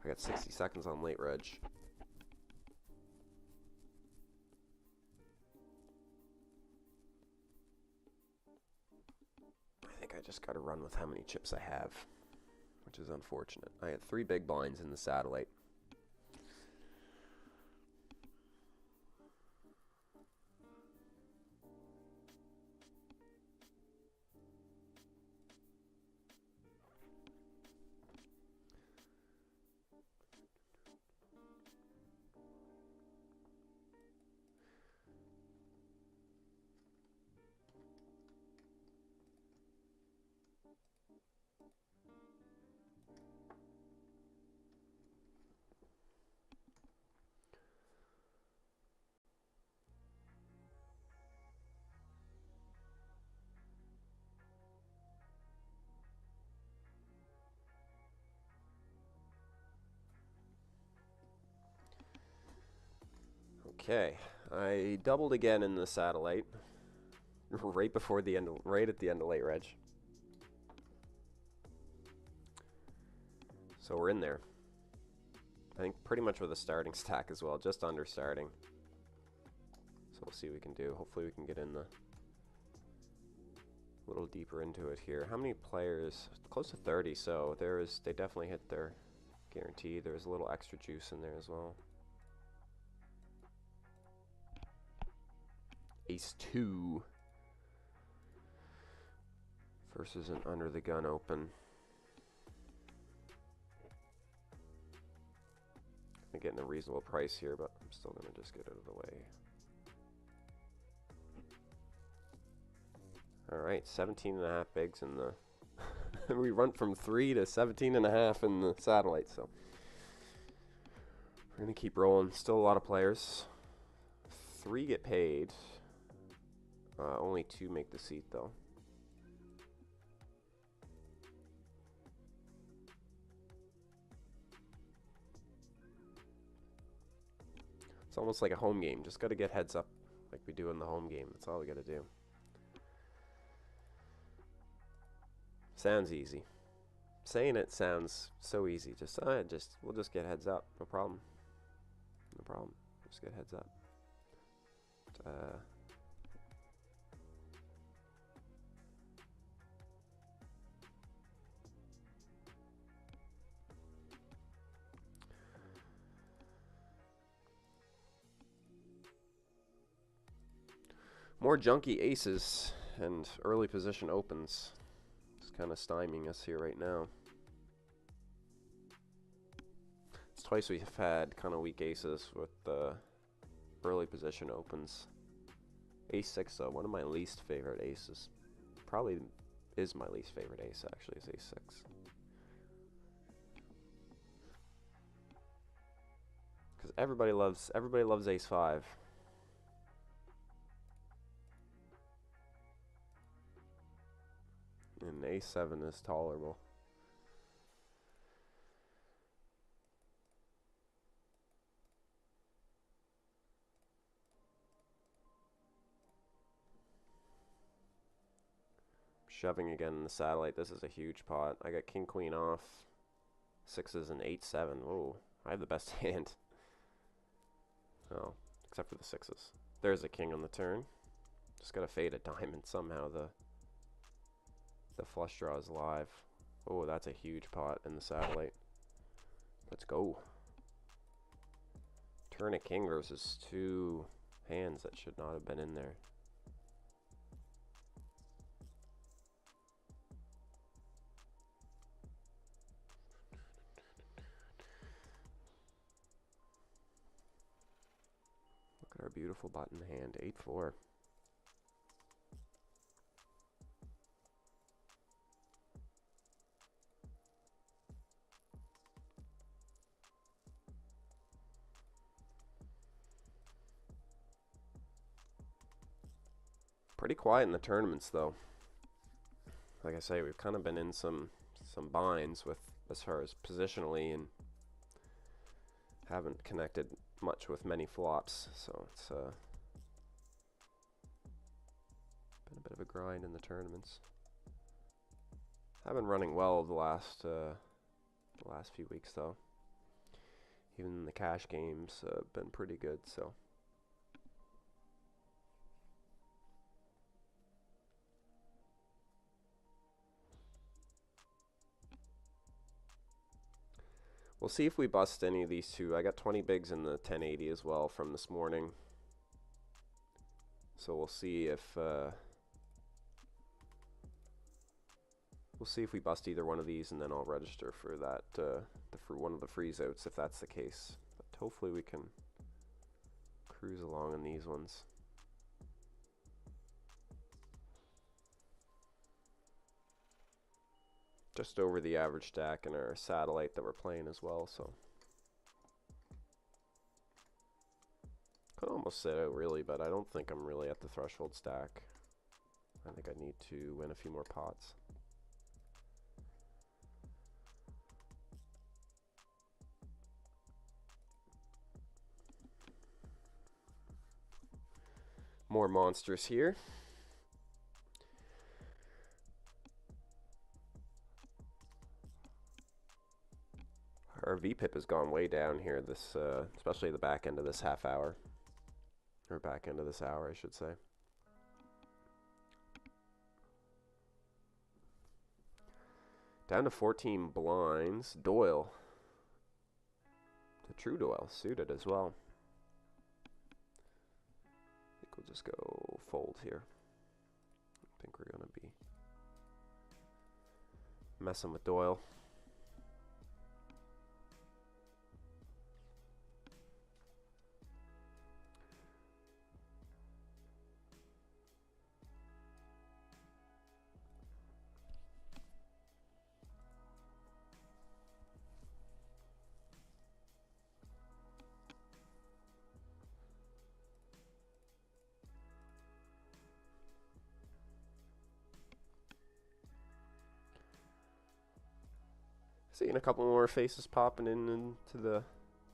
I got 60 seconds on late reg. I think I just gotta run with how many chips I have. which is unfortunate. I had 3 big blinds in the satellite. Okay, I doubled again in the satellite, right before the end, right at the end of late reg. So we're in there. I think pretty much with a starting stack as well, just under starting. So we'll see what we can do. Hopefully we can get in a little deeper into it here. How many players? Close to 30. So they definitely hit their guarantee. There's a little extra juice in there as well. Ace 2 versus an under the gun open. I'm getting a reasonable price here, but I'm still going to just get out of the way. Alright, 17.5 bigs in the... we run from 3 to 17.5 in the satellite, so... we're going to keep rolling. Still a lot of players. 3 get paid. Only 2 make the seat, though. It's almost like a home game. Just got to get heads up like we do in the home game. That's all we got to do. Sounds easy. Saying it sounds so easy. We'll just get heads up. No problem. No problem. Just get heads up. More junky aces and early position opens. It's kind of stymieing us here right now. It's twice we've had kind of weak aces with the early position opens. Ace 6 though, one of my least favorite aces. Probably is my least favorite ace actually, is Ace 6. Because everybody loves Ace 5. And Ace 7 is tolerable. Shoving again in the satellite. This is a huge pot. I got king queen off. 6s and 8-7. Whoa, I have the best hand. Oh, except for the 6s. There's a king on the turn. Just gotta fade a diamond somehow. The flush draw is live. Oh, that's a huge pot in the satellite. Let's go. Turn a king versus 2 hands that should not have been in there. Look at our beautiful button hand. 8-4. Pretty quiet in the tournaments though. Like I say, we've kind of been in some binds with as far as positionally, and haven't connected much with many flops, so it's been a bit of a grind in the tournaments. I've been running well the last few weeks though. Even the cash games been pretty good, so. We'll see if we bust any of these two. I got 20 bigs in the 1080 as well from this morning. So we'll see if we bust either one of these, and then I'll register for that for one of the freeze outs if that's the case. But hopefully we can cruise along on these ones. Just over the average stack in our satellite that we're playing as well, so could almost sit out really, but I don't think I'm really at the threshold stack. I think I need to win a few more pots. More monsters here. Our VPIP has gone way down here, this especially the back end of this half hour. Or back end of this hour, I should say. Down to 14 blinds. Doyle. The true Doyle suited as well. I think we'll just go fold here. I think we're going to be messing with Doyle. Seeing a couple more faces popping into the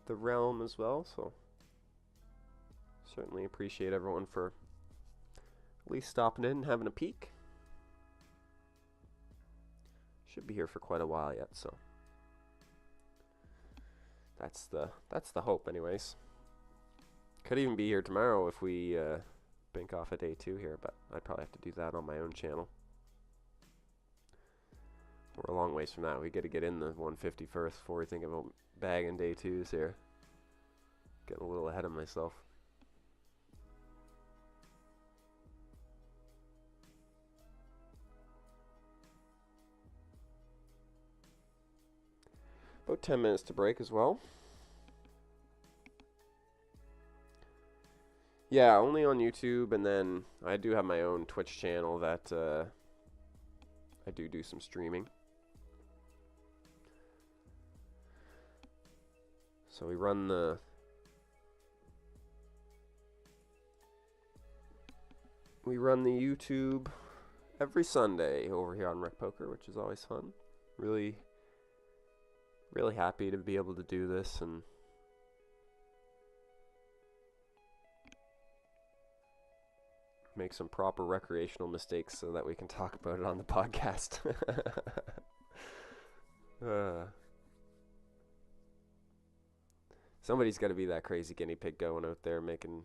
realm as well, so certainly appreciate everyone for at least stopping in and having a peek. Should be here for quite a while yet, so that's the hope anyways. Could even be here tomorrow if we bank off a day 2 here, but I'd probably have to do that on my own channel. We're a long ways from that. We got to get in the 150 first before we think about bagging day 2s here. Getting a little ahead of myself. About 10 minutes to break as well. Yeah, only on YouTube, and then I do have my own Twitch channel that I do some streaming. So we run the YouTube every Sunday over here on Rec Poker, which is always fun. Really happy to be able to do this and make some proper recreational mistakes so that we can talk about it on the podcast. Somebody's got to be that crazy guinea pig going out there making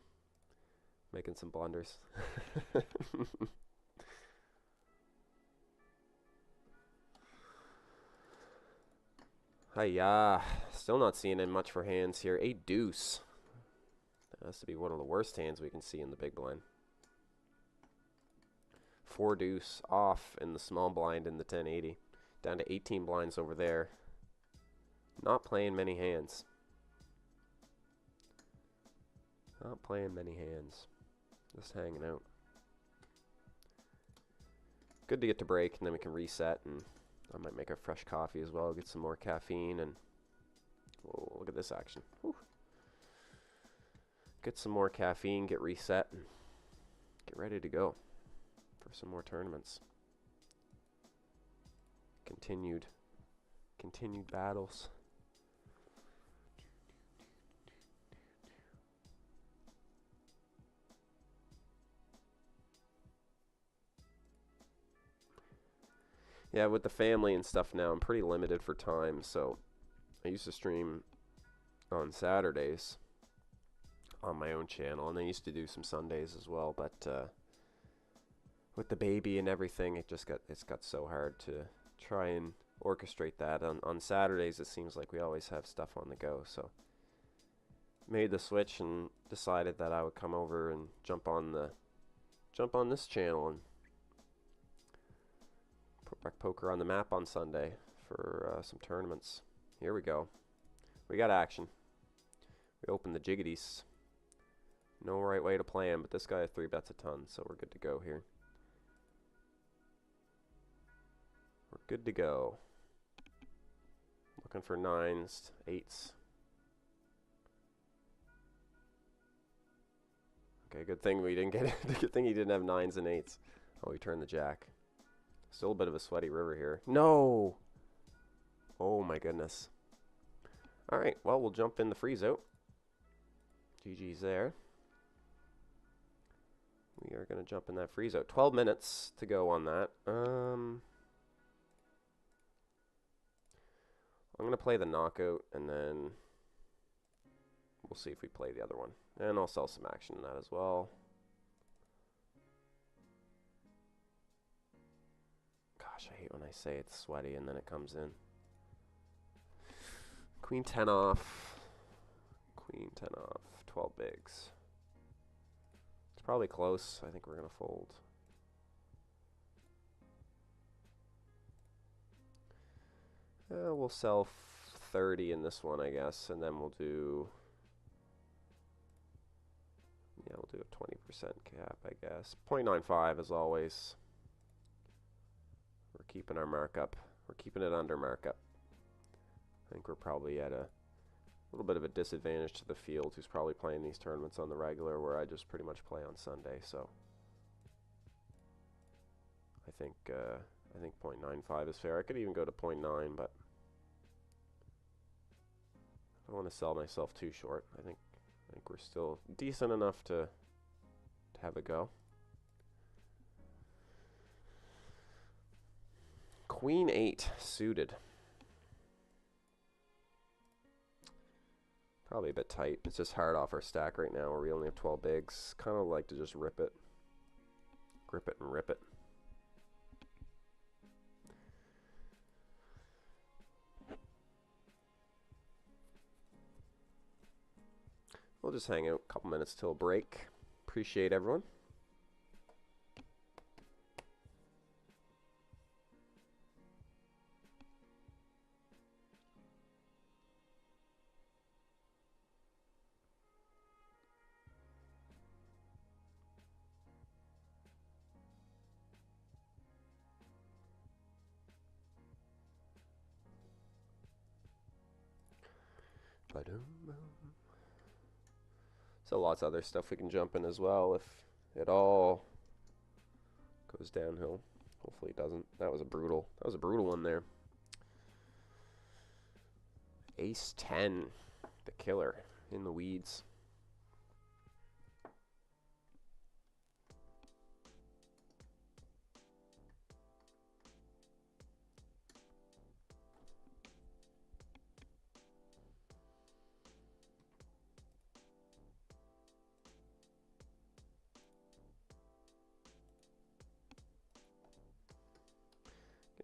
some blunders. Hiya. Still not seeing in much for hands here. A deuce. That has to be one of the worst hands we can see in the big blind. 4 deuce off in the small blind in the 1080. Down to 18 blinds over there. Not playing many hands. Not playing many hands. Just hanging out. Good to get to break, and then we can reset, and I might make a fresh coffee as well, get some more caffeine, and whoa, look at this action. Whew. Get some more caffeine, get reset, and get ready to go for some more tournaments. Continued battles. Yeah, with the family and stuff now, I'm pretty limited for time, so I used to stream on Saturdays on my own channel, and I used to do some Sundays as well, but with the baby and everything, it's got so hard to try and orchestrate that. On Saturdays, it seems like we always have stuff on the go. So made the switch and decided that I would come over and jump on this channel and put back poker on the map on Sunday for some tournaments. Here we go. We got action. We opened the jiggities. No right way to play him, but this guy 3-bets a ton, so we're good to go here. We're good to go. Looking for 9s, 8s. Okay, good thing we didn't get it. Good thing he didn't have 9s and 8s. Oh, he turned the jack. Still a bit of a sweaty river here. No! Oh my goodness. Alright, well, we'll jump in the freeze out. GG's there. We are going to jump in that freeze out. 12 minutes to go on that. I'm going to play the knockout, and then we'll see if we play the other one. And I'll sell some action in that as well. Gosh, I hate when I say it's sweaty and then it comes in. Queen 10 off. Queen 10 off. 12 bigs. It's probably close. I think we're going to fold. We'll sell 30 in this one, I guess, and then we'll do... Yeah, we'll do a 20% cap, I guess. 0.95 as always. We're keeping our markup. We're keeping it under markup. I think we're probably at a little bit of a disadvantage to the field, who's probably playing these tournaments on the regular, where I just pretty much play on Sunday. So I think 0.95 is fair. I could even go to 0.9, but I don't want to sell myself too short. I think we're still decent enough to have a go. Queen 8 suited. Probably a bit tight. It's just hard off our stack right now where we only have 12 bigs. Kind of like to just rip it. Grip it and rip it. We'll just hang out a couple minutes till break. Appreciate everyone. So lots of other stuff we can jump in as well if it all goes downhill. Hopefully it doesn't. That was a brutal one there. Ace 10, the killer in the weeds.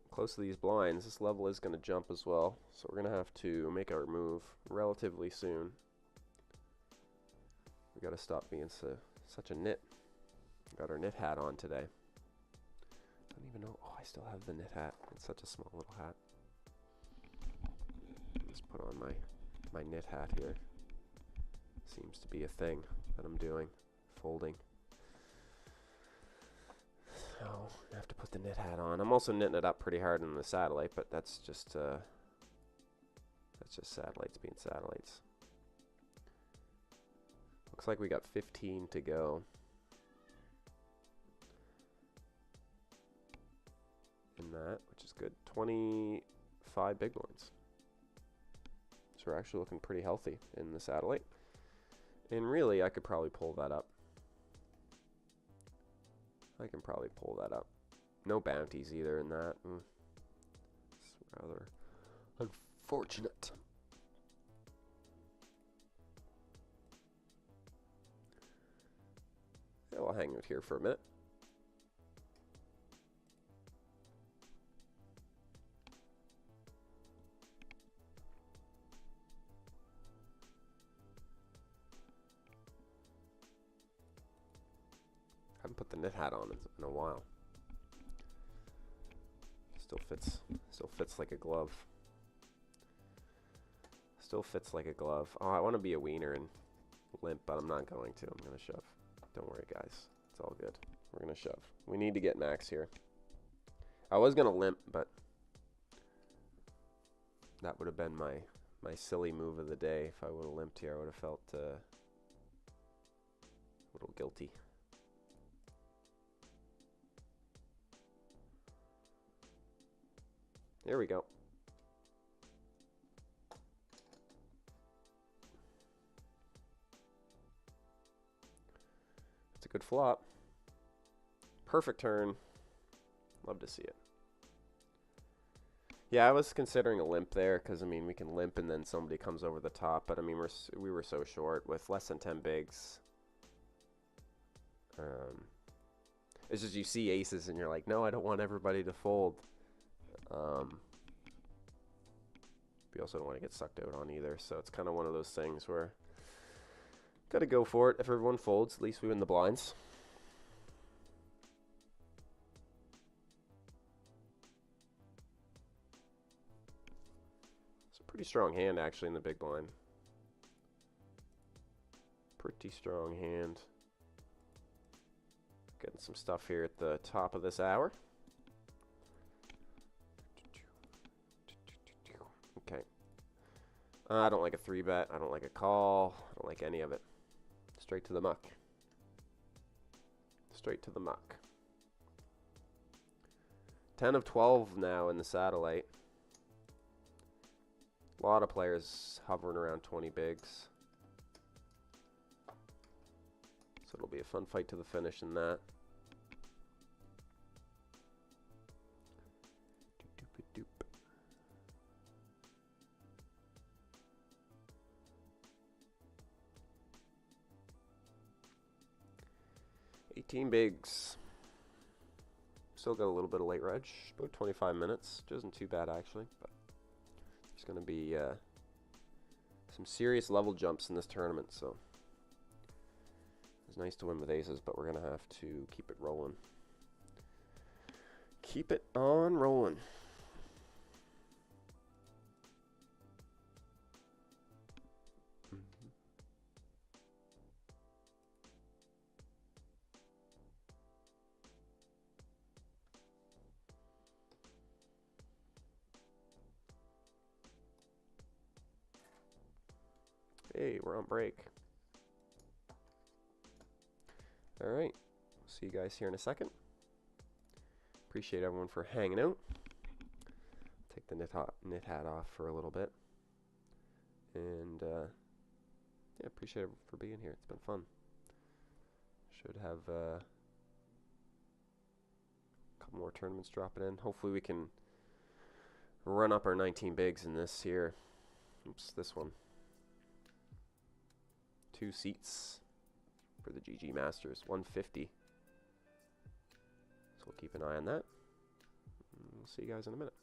Close to these blinds, this level is going to jump as well, so we're going to have to make our move relatively soon. We got to stop being such a nit. Got our knit hat on today. I don't even know. Oh, I still have the knit hat. It's such a small little hat. Just put on my knit hat here. Seems to be a thing that I'm doing. Folding. So I have to put the knit hat on. I'm also knitting it up pretty hard in the satellite, but that's just satellites being satellites. Looks like we got 15 to go. In that, which is good. 25 big blinds. So we're actually looking pretty healthy in the satellite. And really, I could probably pull that up. I can probably pull that up. No bounties either in that. It's rather unfortunate. Yeah, we'll hang out here for a minute. haven't put the knit hat on in a while. Still fits like a glove. Still fits like a glove. Oh, I want to be a wiener and limp, but I'm not going to. I'm going to shove. Don't worry, guys. It's all good. We're going to shove. We need to get max here. I was going to limp, but that would have been my silly move of the day. If I would have limped here, I would have felt a little guilty. There we go. It's a good flop. Perfect turn. Love to see it. Yeah, I was considering a limp there because, I mean, we can limp and then somebody comes over the top. But, I mean, we were so short with less than 10 bigs. It's just you see aces and you're like, no, I don't want everybody to fold. We also don't want to get sucked out on either. So it's kind of one of those things where got to go for it. If everyone folds, at least we win the blinds. It's a pretty strong hand, actually, in the big blind. Pretty strong hand. Getting some stuff here at the top of this hour. Okay. I don't like a 3-bet. I don't like a call. I don't like any of it. Straight to the muck. Straight to the muck. 10 of 12 now in the satellite. A lot of players hovering around 20 bigs. So it'll be a fun fight to the finish in that. 18 bigs. Still got a little bit of late reg, about 25 minutes. Which isn't too bad, actually. But there's going to be some serious level jumps in this tournament, so it's nice to win with aces, but we're going to have to keep it rolling. Keep it on rolling. Hey, we're on break. All right. See you guys here in a second. Appreciate everyone for hanging out. Take the knit hat off for a little bit. And yeah, appreciate everyone for being here. It's been fun. Should have a couple more tournaments dropping in. Hopefully we can run up our 19 bigs in this here. Oops, this one. 2 seats for the GG Masters, 150. So we'll keep an eye on that. We'll see you guys in a minute.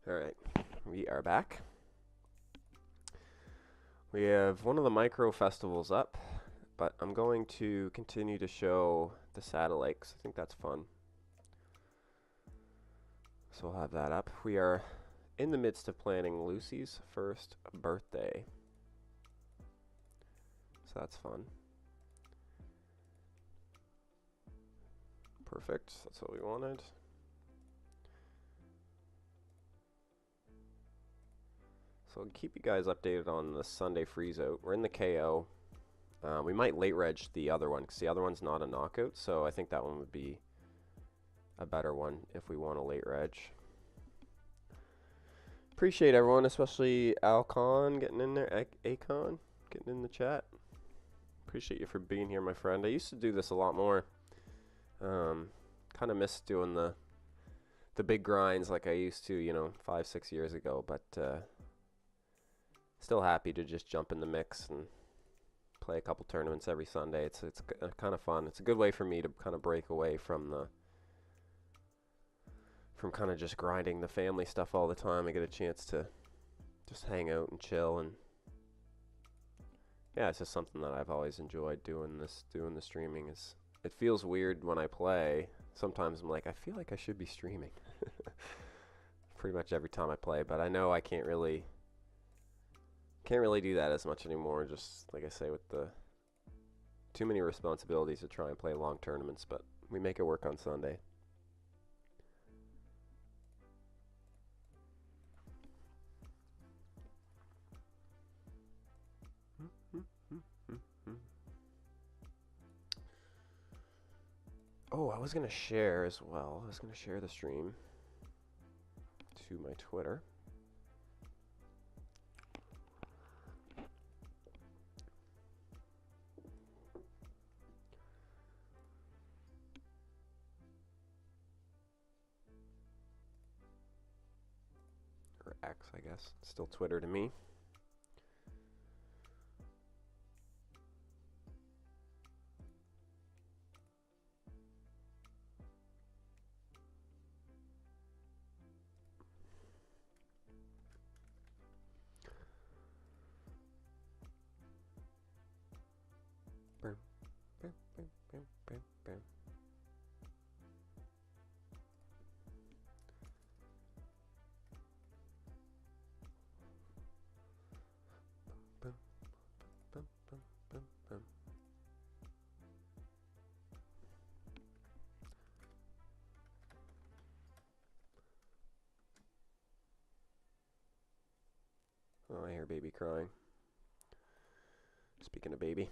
Alright, we are back. We have one of the micro festivals up, but I'm going to continue to show the satellites. I think that's fun. So we'll have that up. We are in the midst of planning Lucy's first birthday. So that's fun. Perfect, that's what we wanted. So I'll keep you guys updated on the Sunday freeze out. We're in the KO. We might late reg the other one because the other one's not a knockout, so I think that one would be a better one if we want a late reg. Appreciate everyone, especially Alcon getting in there, Acon getting in the chat. Appreciate you for being here, my friend. I used to do this a lot more. Kind of miss doing the big grinds like I used to, you know, 5-6 years ago, but still happy to just jump in the mix and play a couple tournaments every Sunday. It's kind of fun. It's a good way for me to kind of break away from kind of just grinding the family stuff all the time. I get a chance to just hang out and chill, and yeah, it's just something that I've always enjoyed doing the streaming. It feels weird when I play. Sometimes I'm like, I feel like I should be streaming. Pretty much every time I play, but I know I can't really do that as much anymore. Just like I say, with the too many responsibilities to try and play long tournaments, but we make it work on Sunday. Oh, I was going to share as well. I was going to share the stream to my Twitter. Or X, I guess. Still Twitter to me. Oh, I hear baby crying. Speaking of baby.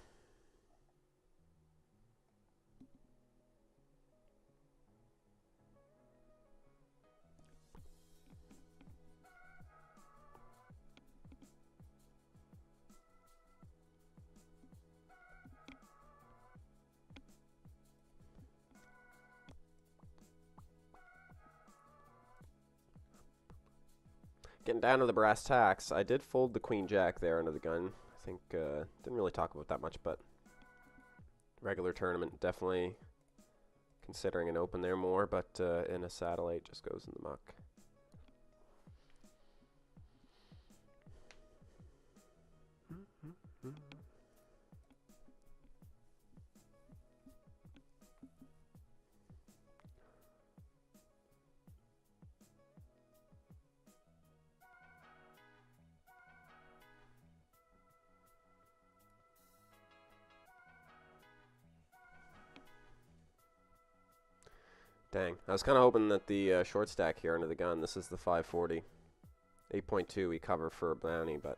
Getting down to the brass tacks, I did fold the queen jack there under the gun. I think, didn't really talk about that much, but regular tournament, definitely considering an open there more, but in a satellite just goes in the muck. Dang, I was kind of hoping that the short stack here under the gun, this is the 540. 8.2 we cover for a bounty, but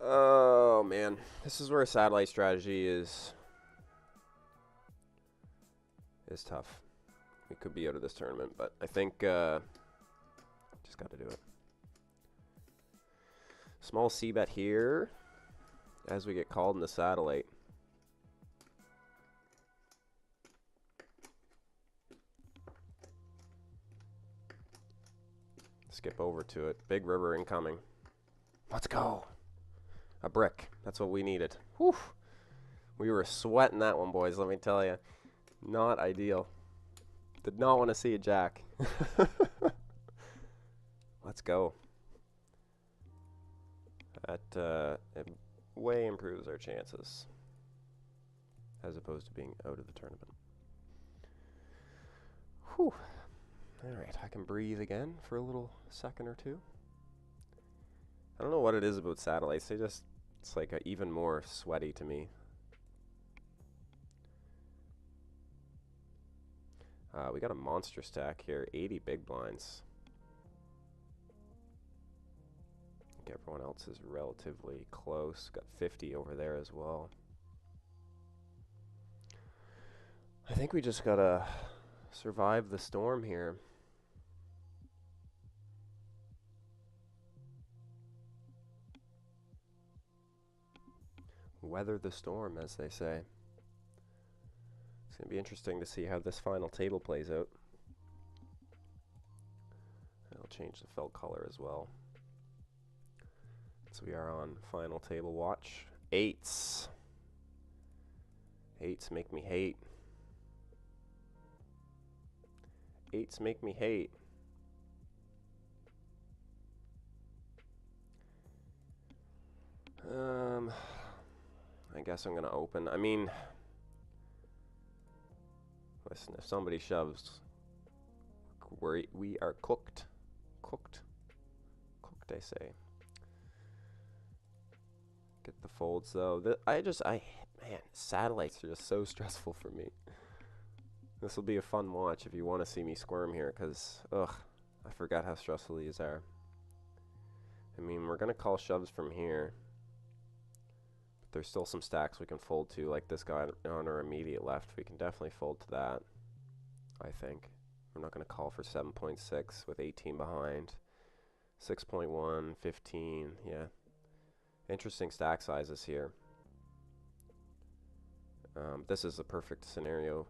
oh man, this is where a satellite strategy is tough. We could be out of this tournament, but I think just got to do it. Small C bet here as we get called in the satellite. Skip over to it. Big river incoming. Let's go. A brick. That's what we needed. Whew. We were sweating that one, boys, let me tell you. Not ideal. Did not want to see a jack. Let's go. That it way improves our chances as opposed to being out of the tournament. Whew. Alright, I can breathe again for a little second or two. I don't know what it is about satellites. It's like even more sweaty to me. We got a monster stack here, 80 big blinds. I think everyone else is relatively close. Got 50 over there as well. I think we just gotta survive the storm here. Weather the storm, as they say. It's going to be interesting to see how this final table plays out. I'll change the felt color as well. So we are on final table watch. Eights. Eights make me hate. Eights make me hate. I guess I'm going to open. I mean, listen, if somebody shoves, we are cooked. Cooked. Cooked, I say. Get the folds, though. Man, satellites are just so stressful for me. This will be a fun watch if you want to see me squirm here, because, ugh, I forgot how stressful these are. I mean, we're going to call shoves from here. There's still some stacks we can fold to, like this guy on our immediate left. We can definitely fold to that, I think. We're not going to call for 7.6 with 18 behind. 6.1, 15, yeah. Interesting stack sizes here. This is the perfect scenario.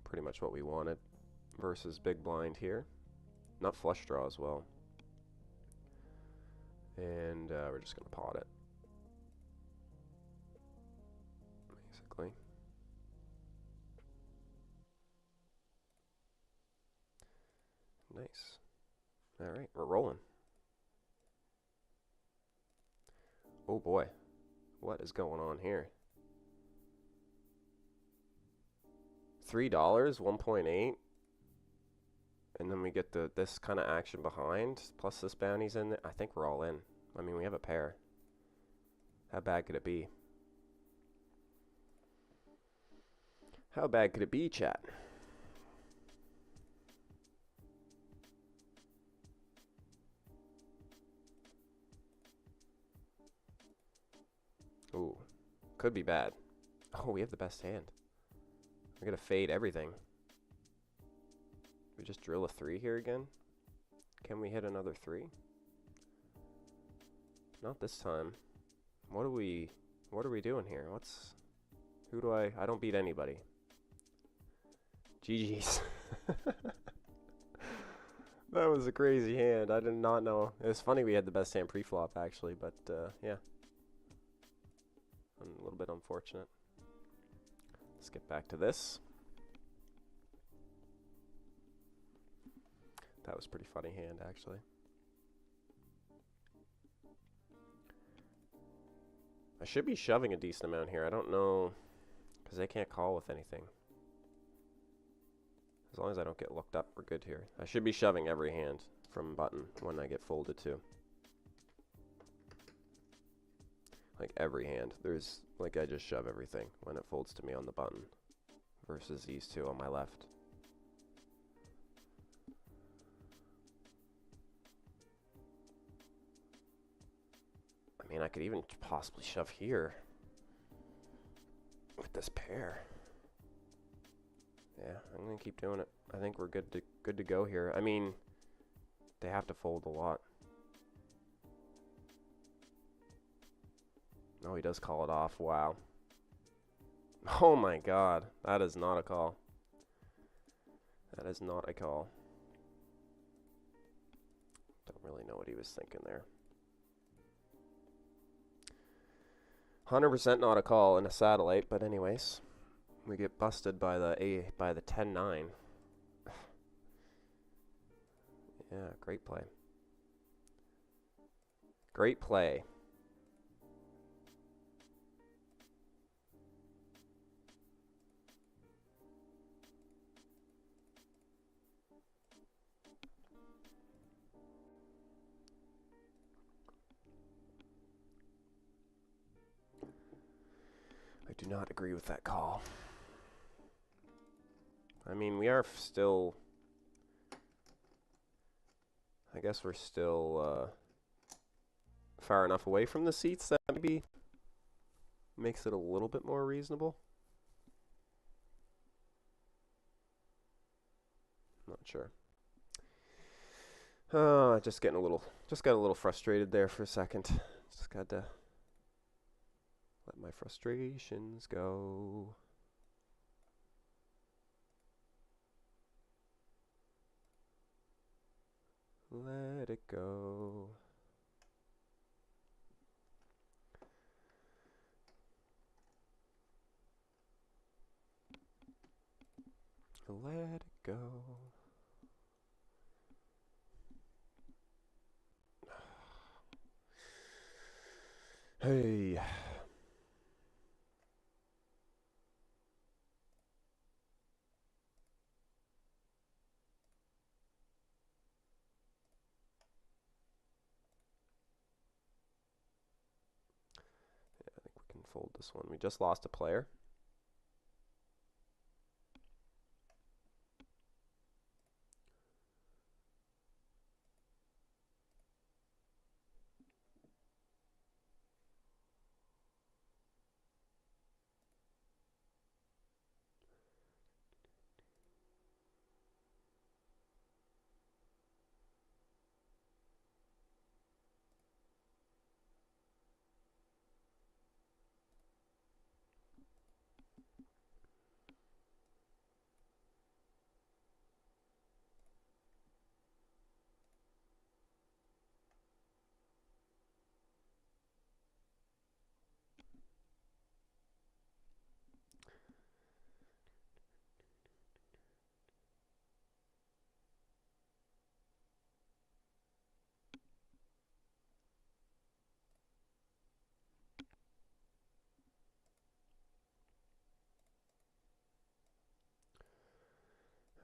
Pretty much what we wanted. Versus big blind here. Not flush draw as well. And we're just going to pot it. Basically. Nice. Alright, we're rolling. Oh boy. What is going on here? $3, 1.8. And then we get this kind of action behind, plus this bounty's in there. I think we're all in. I mean, we have a pair. How bad could it be? How bad could it be, chat? Ooh, could be bad. Oh, we have the best hand. We're gonna fade everything. We just drill a 3 here again? Can we hit another 3? Not this time. What are we doing here? I don't beat anybody. GG's. That was a crazy hand. I did not know. It was funny we had the best hand pre-flop actually, but yeah. A little bit unfortunate. Let's get back to this. That was a pretty funny hand actually. I should be shoving a decent amount here. I don't know, because they can't call with anything. As long as I don't get looked up, we're good here. I should be shoving every hand from button when I get folded to. Like every hand. There's, like I just shove everything when it folds to me on the button. Versus these two on my left. I mean, I could even possibly shove here with this pair. Yeah, I'm gonna keep doing it. I think we're good to go here. I mean, they have to fold a lot. No, he does call it off. Wow. Oh my God, that is not a call. That is not a call. Don't really know what he was thinking there. 100% not a call in a satellite, but anyways, we get busted by the 10-9. Yeah, great play. Great play. I do not agree with that call. I mean, we are still... I guess we're still far enough away from the seats that maybe makes it a little bit more reasonable. Not sure. Just got a little frustrated there for a second. Just got to let my frustrations go. Let it go. Let it go. Hey. I think we can fold this one. We just lost a player.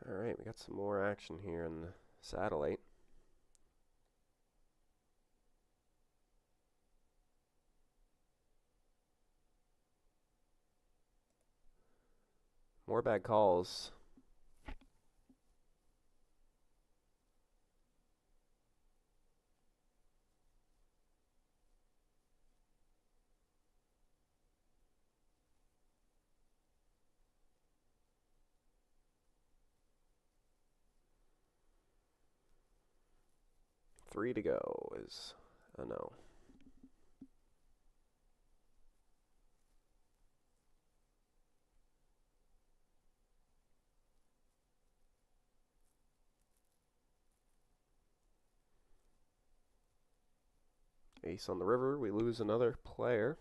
All right, we got some more action here in the satellite. More bad calls. Three to go is a no. Ace on the river, we lose another player.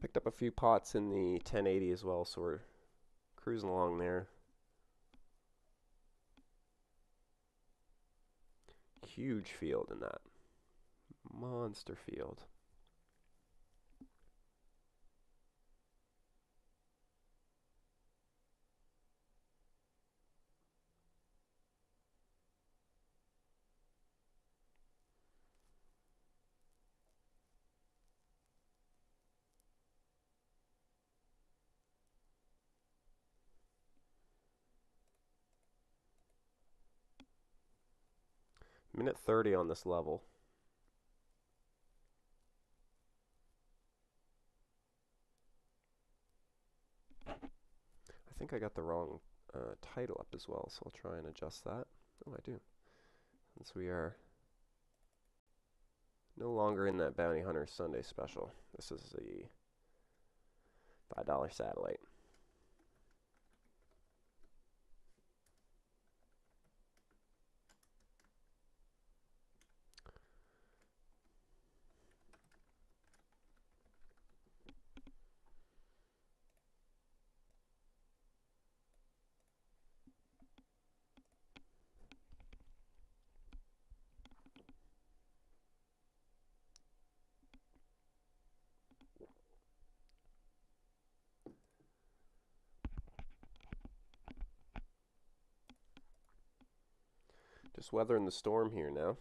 Picked up a few pots in the 1080 as well, so we're cruising along there. Huge field in that. Monster field. Minute 30 on this level. think I got the wrong title up as well, so I'll try and adjust that. Oh, I do. Since we are no longer in that Bounty Hunter Sunday special. This is the $5 satellite. Just weathering the storm here now.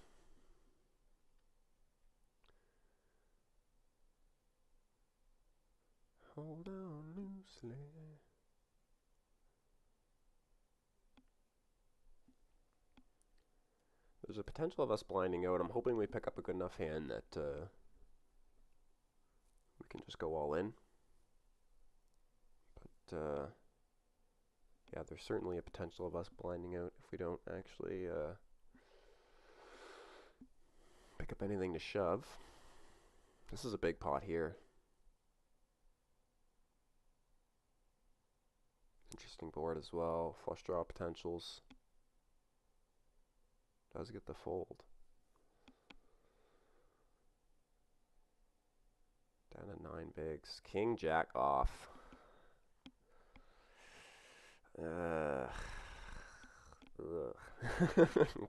Hold on loosely. There's a potential of us blinding out. I'm hoping we pick up a good enough hand that we can just go all in. But yeah, there's certainly a potential of us blinding out if we don't actually pick up anything to shove. This is a big pot here. Interesting board as well. Flush draw potentials. Does get the fold. Down to 9 bigs. King jack off.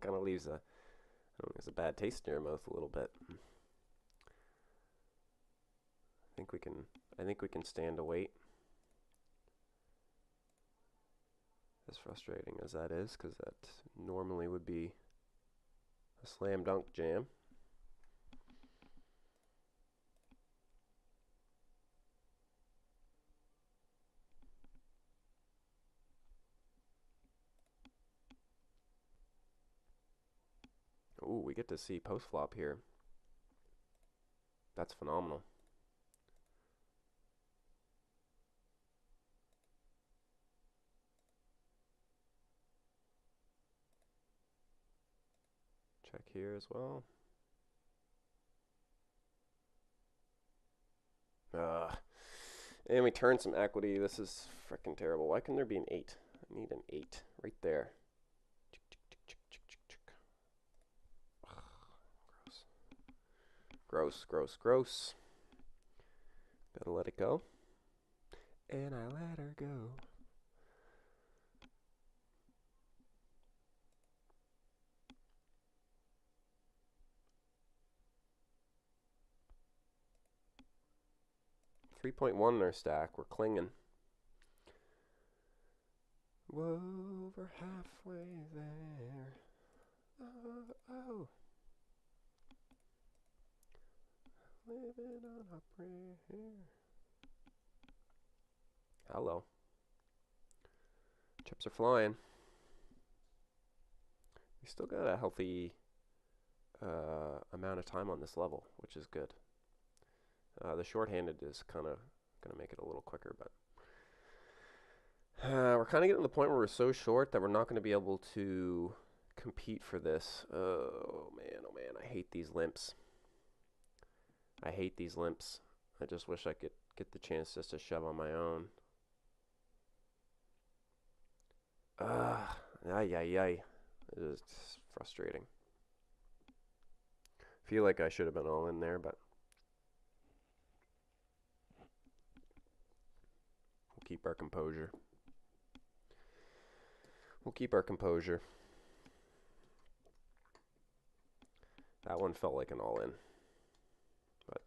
Kind of leaves a bad taste in your mouth a little bit. I think we can stand to wait. As frustrating as that is, because that normally would be a slam dunk jam. Ooh, we get to see post flop here. That's phenomenal. Check here as well. And we turn some equity. This is freaking terrible. Why can there be an 8? I need an 8 right there. Gross, gross, gross. Gotta let it go. And I let her go. $3.1 in our stack. We're clinging. We're over halfway there. Oh. Living on a prayer. Hello. Chips are flying. We still got a healthy amount of time on this level, which is good. The short-handed is kind of going to make it a little quicker, but we're kind of getting to the point where we're so short that we're not going to be able to compete for this. Oh man, I hate these limps. I hate these limps. I just wish I could get the chance just to shove on my own. It is frustrating. Feel like I should have been all in there, but we'll keep our composure. We'll keep our composure. That one felt like an all-in. But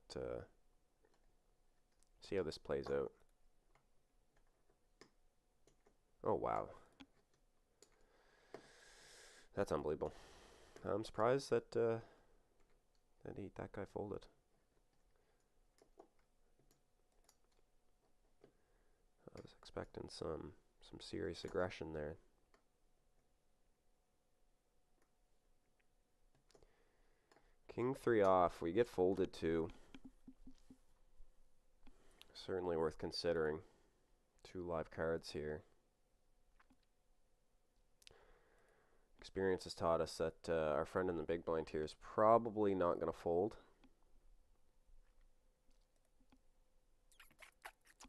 see how this plays out. Oh, wow. That's unbelievable. I'm surprised that that guy folded. I was expecting some serious aggression there. King 3 off. We get folded too. Certainly worth considering. 2 live cards here. Experience has taught us that our friend in the big blind here is probably not going to fold.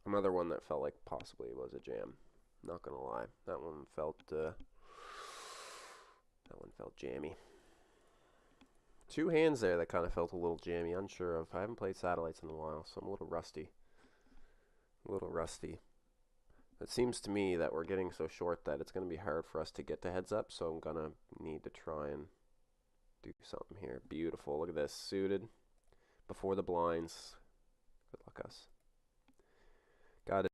Another one that felt like possibly was a jam. Not gonna lie, that one felt jammy. Two hands there that kind of felt a little jammy. Unsure of. I haven't played satellites in a while, so I'm a little rusty. It seems to me that we're getting so short that it's going to be hard for us to get to heads up, so I'm going to need to try and do something here. Beautiful. Look at this. Suited. Before the blinds. Good luck, us. Got it.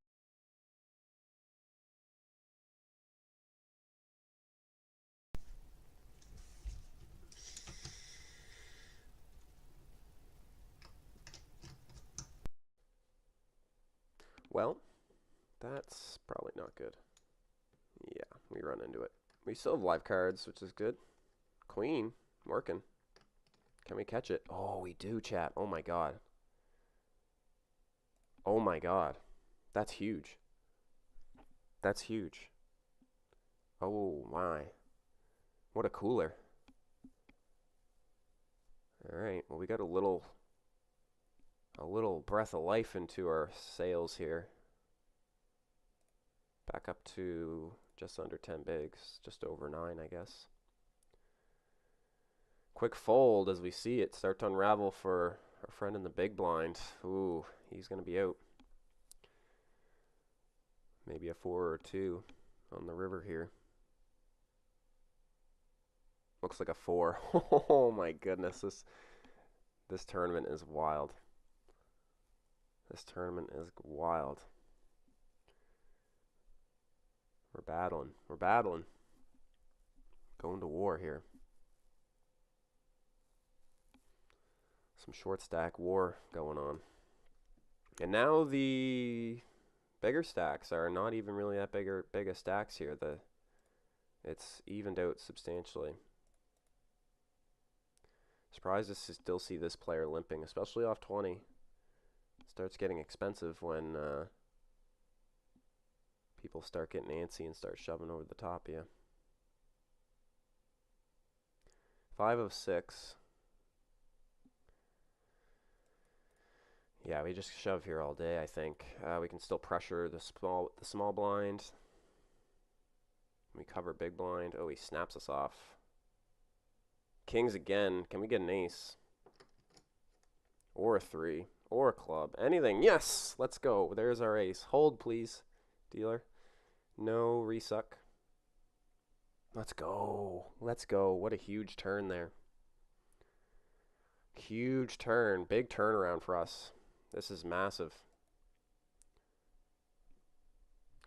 Well, that's probably not good. Yeah, we run into it. We still have live cards, which is good. Queen. Working. Can we catch it? Oh, we do, chat. Oh, my God. Oh, my God. That's huge. That's huge. Oh, my. What a cooler. All right. Well, we got a little breath of life into our sails here. Back up to just under 10 bigs. Just over 9, I guess. Quick fold as we see it start to unravel for our friend in the big blind. Ooh, he's going to be out. Maybe a 4 or 2 on the river here. Looks like a 4. Oh my goodness, this tournament is wild. This tournament is wild. We're battling. We're battling. Going to war here. Some short stack war going on. And now the bigger stacks are not even really that big of stacks here. It's evened out substantially. Surprised to still see this player limping, especially off 20. It starts getting expensive when people start getting antsy and start shoving over the top, yeah. 5 of 6. Yeah, we just shove here all day, I think. We can still pressure the small blind. We cover big blind. Oh, he snaps us off. Kings again. Can we get an ace? Or a 3. Or a club. Anything. Yes! Let's go. There's our ace. Hold, please, dealer. No resuck. Let's go. Let's go. What a huge turn there. Huge turn. Big turnaround for us. This is massive.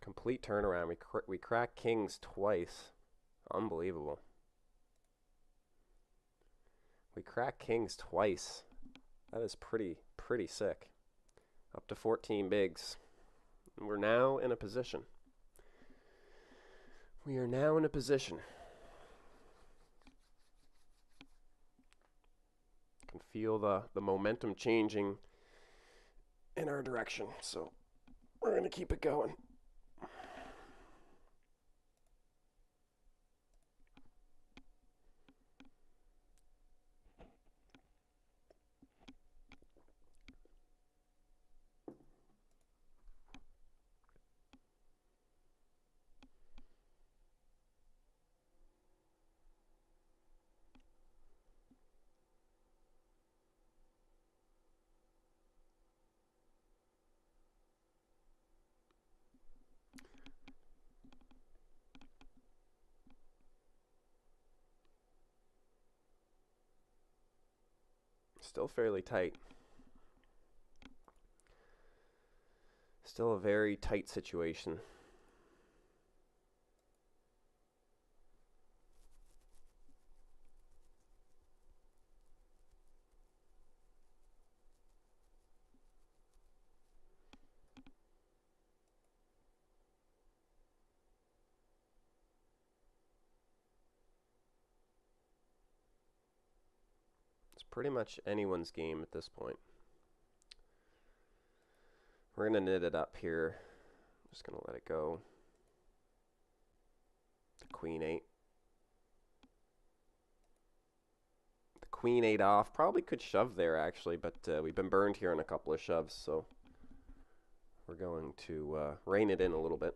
Complete turnaround. We crack kings twice. Unbelievable. We crack kings twice. That is pretty sick. Up to 14 bigs. And we're now in a position. We are now in a position. Can feel the momentum changing in our direction. So we're going to keep it going. Still fairly tight. Still a very tight situation. It's pretty much anyone's game at this point. We're going to knit it up here. Just going to let it go. Queen 8. queen 8 off. Probably could shove there, actually, but we've been burned here on a couple of shoves, so we're going to rein it in a little bit.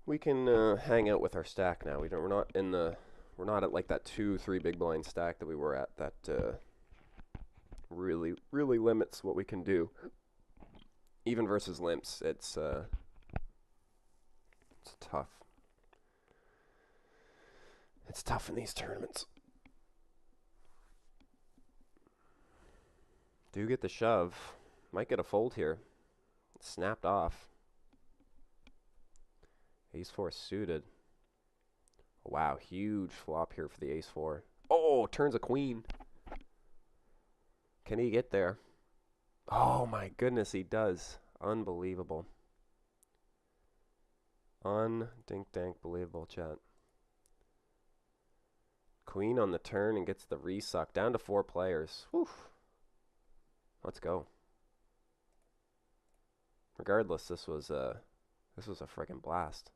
We can hang out with our stack now. We're not at like that 2-3 big blind stack that we were at. That really limits what we can do. Even versus limps, it's tough. It's tough in these tournaments. Do get the shove. Might get a fold here. It's snapped off. Ace 4 suited. Wow, huge flop here for the ace 4. Oh, turns a queen. Can he get there? Oh my goodness, he does. Unbelievable. Undink-dank believable, chat. Queen on the turn and gets the resuck. Down to 4 players. Whew. Let's go. Regardless, this was a friggin' blast.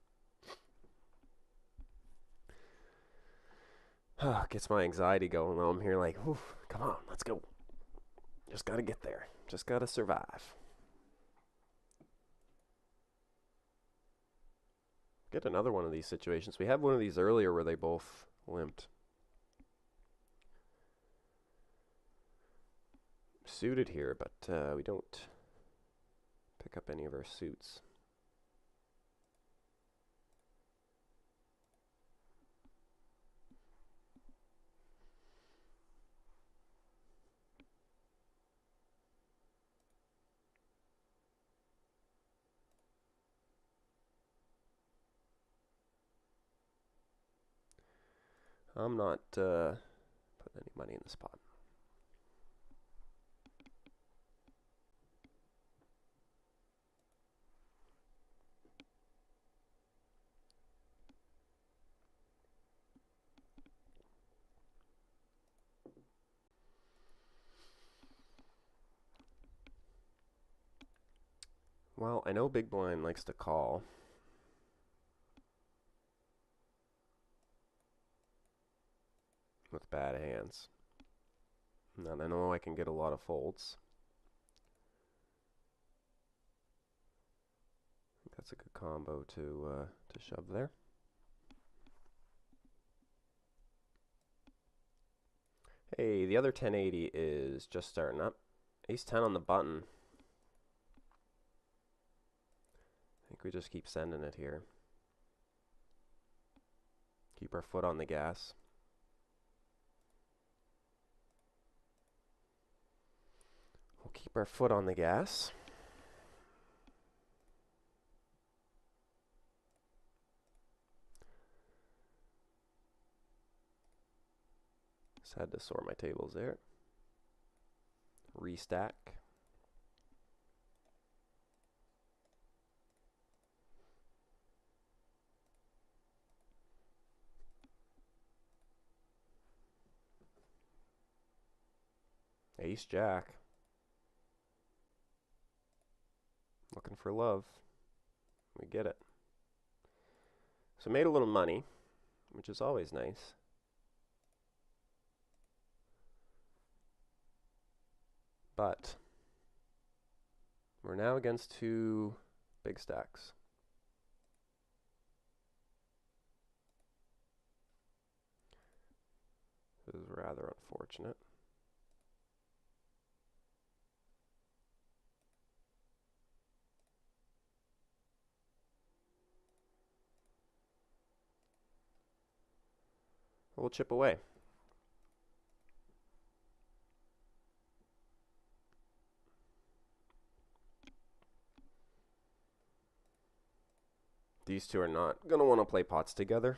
Gets my anxiety going though. I'm here like, come on, let's go. Just gotta get there. Just gotta survive. Get another one of these situations. We had one of these earlier where they both limped. Suited here, but we don't pick up any of our suits. I'm not putting any money in the spot. Well, I know Big Blind likes to call. With bad hands. And I know I can get a lot of folds. I think that's a good combo to shove there. Hey, the other 1080 is just starting up. Ace 10 on the button. I think we just keep sending it here. Keep our foot on the gas. We'll keep our foot on the gas. Just had to sort my tables there. Restack. Ace Jack. Looking for love. We get it. So made a little money, which is always nice. But we're now against 2 big stacks. This is rather unfortunate. We'll chip away. These two are not going to want to play pots together.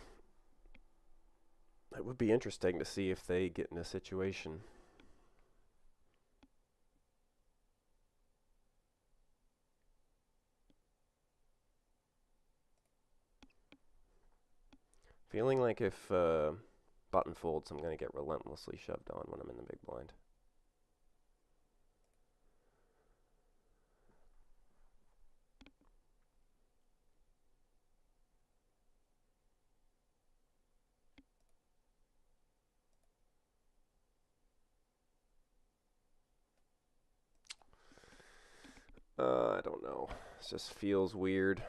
It would be interesting to see if they get in a situation. Feeling like if button folds, I'm going to get relentlessly shoved on when I'm in the big blind. I don't know. It just feels weird.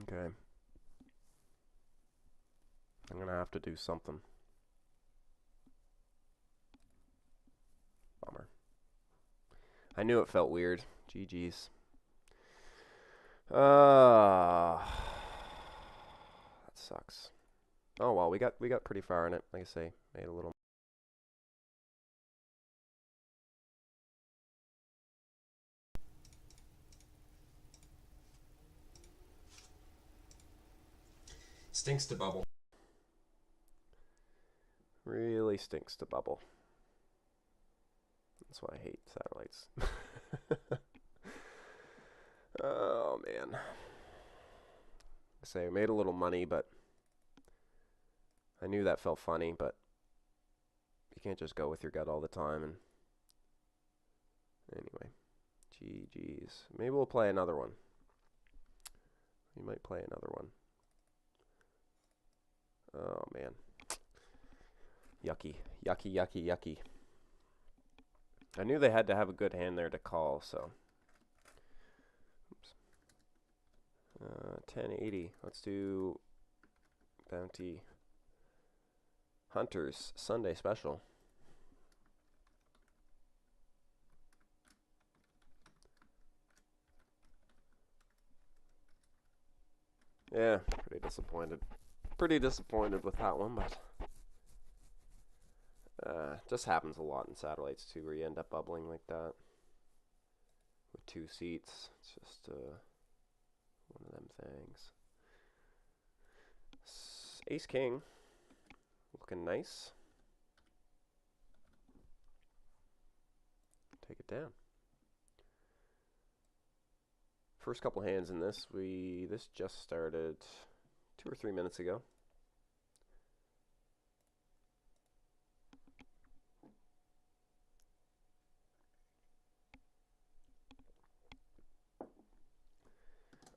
Okay. I'm gonna have to do something. Bummer. I knew it felt weird. GG's. That sucks. Oh well, we got pretty far in it. Like I say, made a little. Stinks to bubble. Really stinks to bubble. That's why I hate satellites. Oh man. Like I say, I made a little money, but I knew that felt funny, but you can't just go with your gut all the time. And anyway, GG's. Maybe we'll play another one. We might play another one. Oh man. Yucky. Yucky, yucky, yucky. I knew they had to have a good hand there to call, so. Oops. 1080. Let's do Bounty Hunters Sunday special. Yeah, pretty disappointed. Pretty disappointed with that one, but just happens a lot in satellites too, where you end up bubbling like that with 2 seats. It's just one of them things. Ace King, looking nice. Take it down. First couple hands in this, this just started 2 or 3 minutes ago.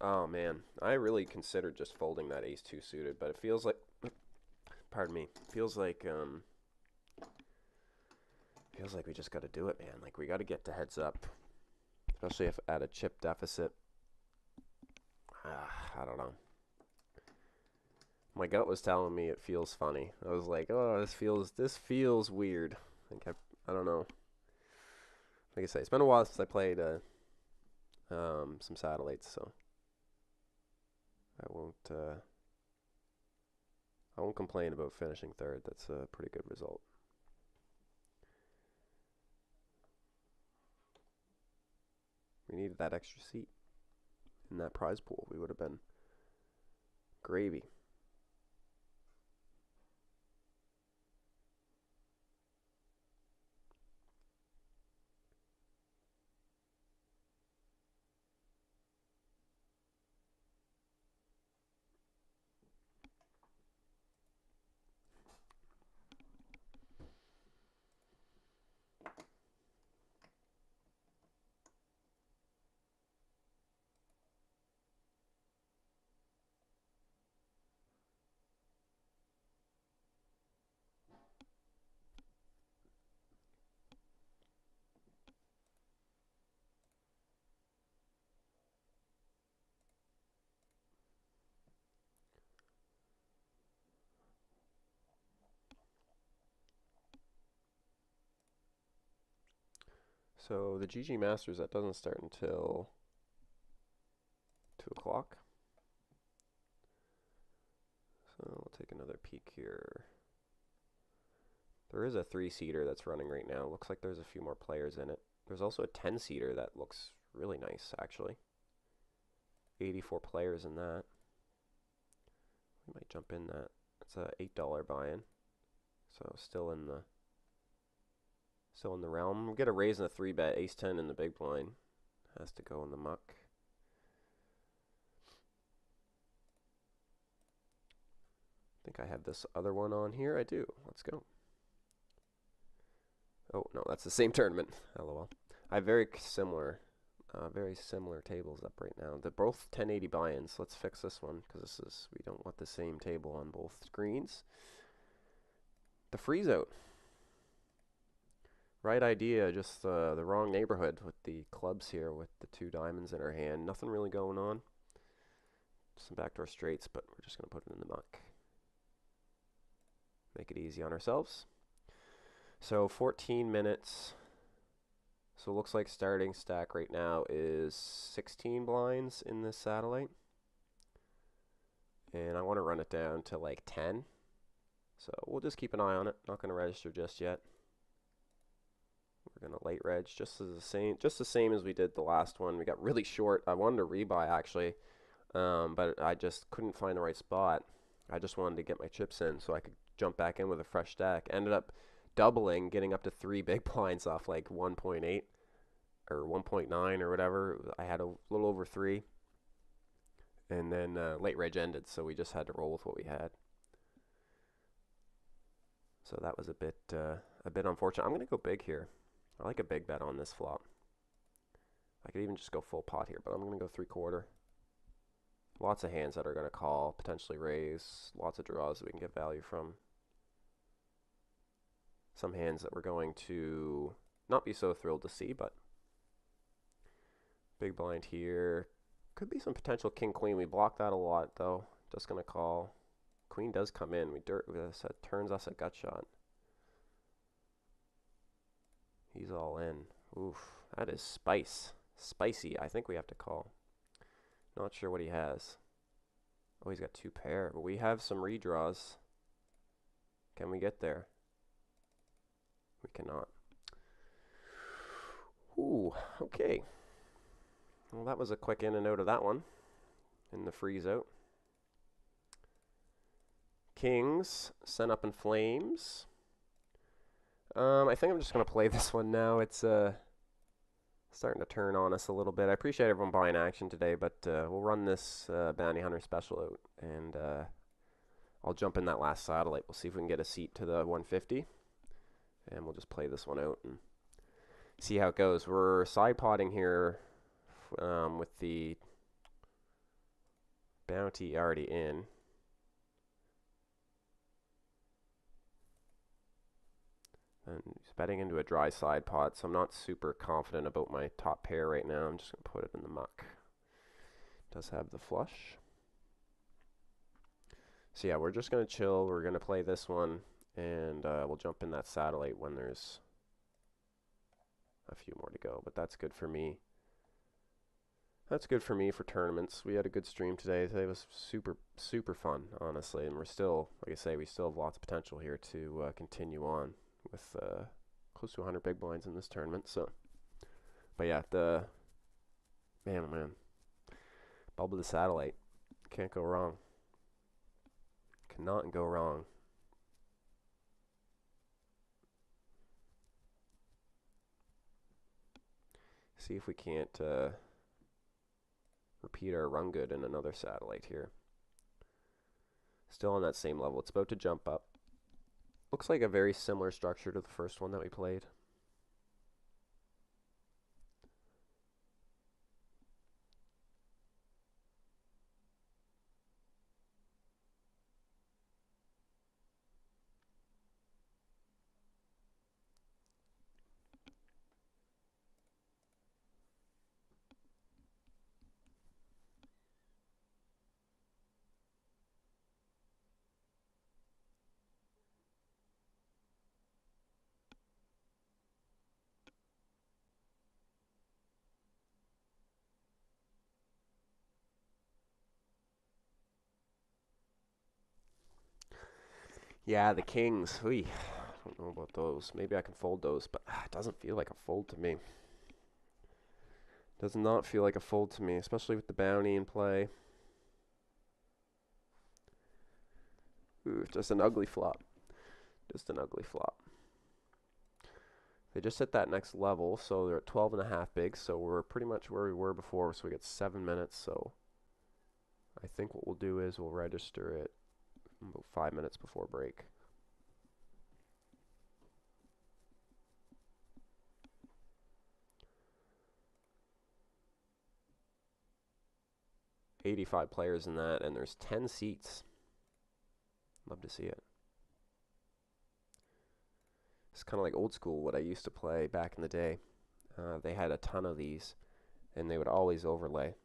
Oh man, I really considered just folding that ace-2 suited, but it feels like, pardon me, feels like we just got to do it, man. Like we got to get to heads up, especially if at a chip deficit. I don't know. My gut was telling me it feels funny. I was like, oh, this feels weird. I don't know. Like I say, it's been a while since I played some satellites, so I won't complain about finishing third. That's a pretty good result. We needed that extra seat in that prize pool. We would have been gravy. So the GG Masters, that doesn't start until 2 o'clock. So we'll take another peek here. There is a 3-seater that's running right now. Looks like there's a few more players in it. There's also a 10-seater that looks really nice, actually. 84 players in that. We might jump in that. It's a $8 buy-in. So still in the realm. We'll get a raise in the 3-bet. Ace-10 in the big blind. Has to go in the muck. I think I have this other one on here. I do. Let's go. Oh, no, that's the same tournament. LOL. I have very similar tables up right now. They're both 1080 buy-ins. Let's fix this one because we don't want the same table on both screens. The freeze out. Right idea, just the wrong neighborhood with the clubs here with the 2 diamonds in our hand. Nothing really going on. Some backdoor straights, but we're just going to put it in the muck. Make it easy on ourselves. So 14 minutes. So it looks like starting stack right now is 16 blinds in this satellite. And I want to run it down to like 10. So we'll just keep an eye on it. Not going to register just yet. We're going to late reg just the same as we did the last one. We got really short. I wanted to rebuy actually, but I just couldn't find the right spot. I just wanted to get my chips in so I could jump back in with a fresh stack. Ended up doubling, getting up to 3 big blinds off like 1.8 or 1.9 or whatever. I had a little over 3. And then late reg ended, so we just had to roll with what we had. So that was a bit unfortunate. I'm going to go big here. I like a big bet on this flop. I could even just go full pot here, but I'm going to go 3/4. Lots of hands that are going to call, potentially raise. Lots of draws that we can get value from. Some hands that we're going to not be so thrilled to see, but big blind here. Could be some potential king-queen. We block that a lot, though. Just going to call. Queen does come in. That turns us a gut shot. He's all in. Oof, that is spicy. I think we have to call. Not sure what he has. Oh, he's got 2 pair. But we have some redraws. Can we get there? We cannot. Ooh, okay. Well, that was a quick in and out of that one. In the freeze out. Kings, sent up in flames. I think I'm just going to play this one now. It's starting to turn on us a little bit. I appreciate everyone buying action today, but we'll run this Bounty Hunter special out, and I'll jump in that last satellite. We'll see if we can get a seat to the 150, and we'll just play this one out and see how it goes. We're side potting here with the bounty already in. And he's betting into a dry side pot, so I'm not super confident about my top pair right now. I'm just going to put it in the muck. Does have the flush. So yeah, we're just going to chill. We're going to play this one, and we'll jump in that satellite when there's a few more to go. But that's good for me. That's good for me for tournaments. We had a good stream today. Today was super fun, honestly. And we're still, like I say, we still have lots of potential here to continue on with close to 100 big blinds in this tournament. So, but yeah, man, oh man, bulb of the satellite, can't go wrong. Cannot go wrong. See if we can't repeat our run good in another satellite here. Still on that same level. It's about to jump up. Looks like a very similar structure to the first one that we played. Yeah, the kings. Oy, I don't know about those. Maybe I can fold those, but it doesn't feel like a fold to me. Does not feel like a fold to me, especially with the bounty in play. Ooh, just an ugly flop. Just an ugly flop. They just hit that next level, so they're at 12.5 bigs, so we're pretty much where we were before, so we get 7 minutes, so I think what we'll do is we'll register it about 5 minutes before break. $85 players in that, and there's 10 seats. Love to see it. It's kind of like old school, what I used to play back in the day. They had a ton of these, and they would always overlay.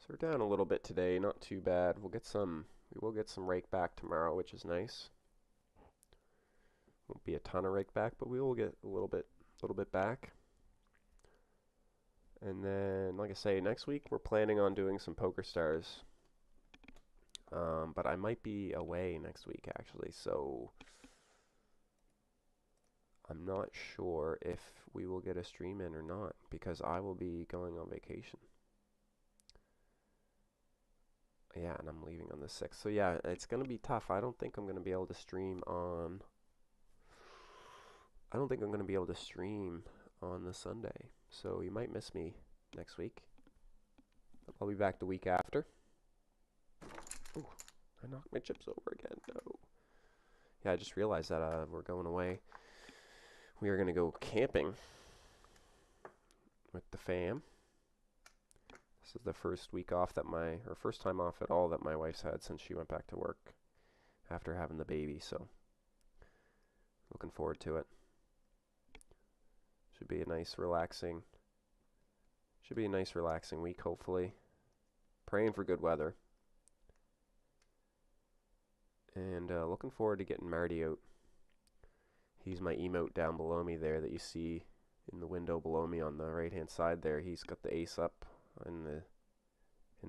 So we're down a little bit today, not too bad. We will get some rake back tomorrow, which is nice. Won't be a ton of rake back, but we will get a little bit back. And then, like I say, next week we're planning on doing some Poker Stars. But I might be away next week, actually, so I'm not sure if we will get a stream in or not, because I will be going on vacation. Yeah, and I'm leaving on the 6th. So yeah, it's going to be tough. I don't think I'm going to be able to stream on... I don't think I'm going to be able to stream on the Sunday. So you might miss me next week. I'll be back the week after. Ooh, I knocked my chips over again. No. Yeah, I just realized that we're going away. We are going to go camping with the fam. This is the first week off that or first time off at all that my wife's had since she went back to work after having the baby, so looking forward to it. Should be a nice relaxing week, hopefully. Praying for good weather. And looking forward to getting Marty out. He's my emote down below me there that you see in the window below me on the right hand side there. He's got the ace up in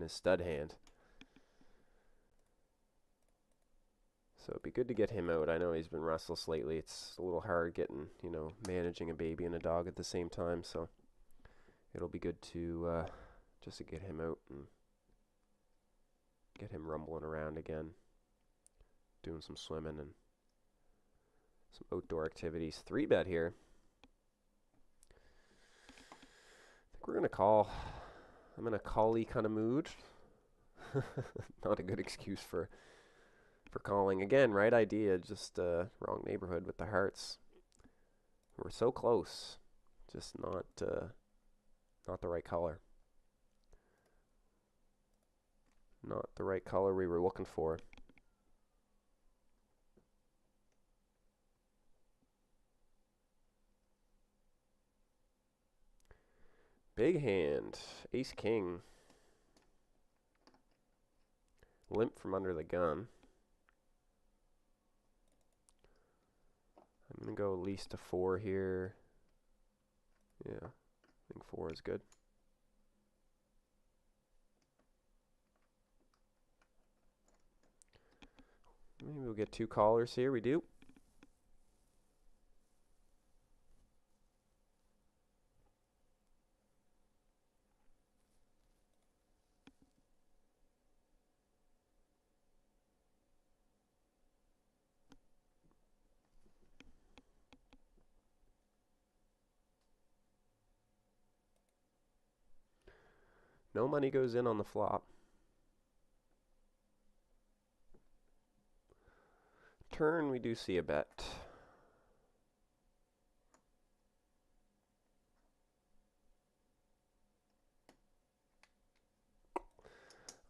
his stud hand. So it'd be good to get him out. I know he's been restless lately. It's a little hard getting, managing a baby and a dog at the same time. So it'll be good to just to get him out and get him rumbling around again, doing some swimming and some outdoor activities. 3-bet here. I think we're going to call. I'm in a call-y kind of mood. Not a good excuse for calling. Again, right idea, just wrong neighborhood with the hearts. We're so close, just not the right color. Not the right color we were looking for. Big hand, ace king. Limp from under the gun. I'm going to go at least to 4 here. Yeah, I think 4 is good. Maybe we'll get 2 callers here. We do. No money goes in on the flop. Turn, we do see a bet.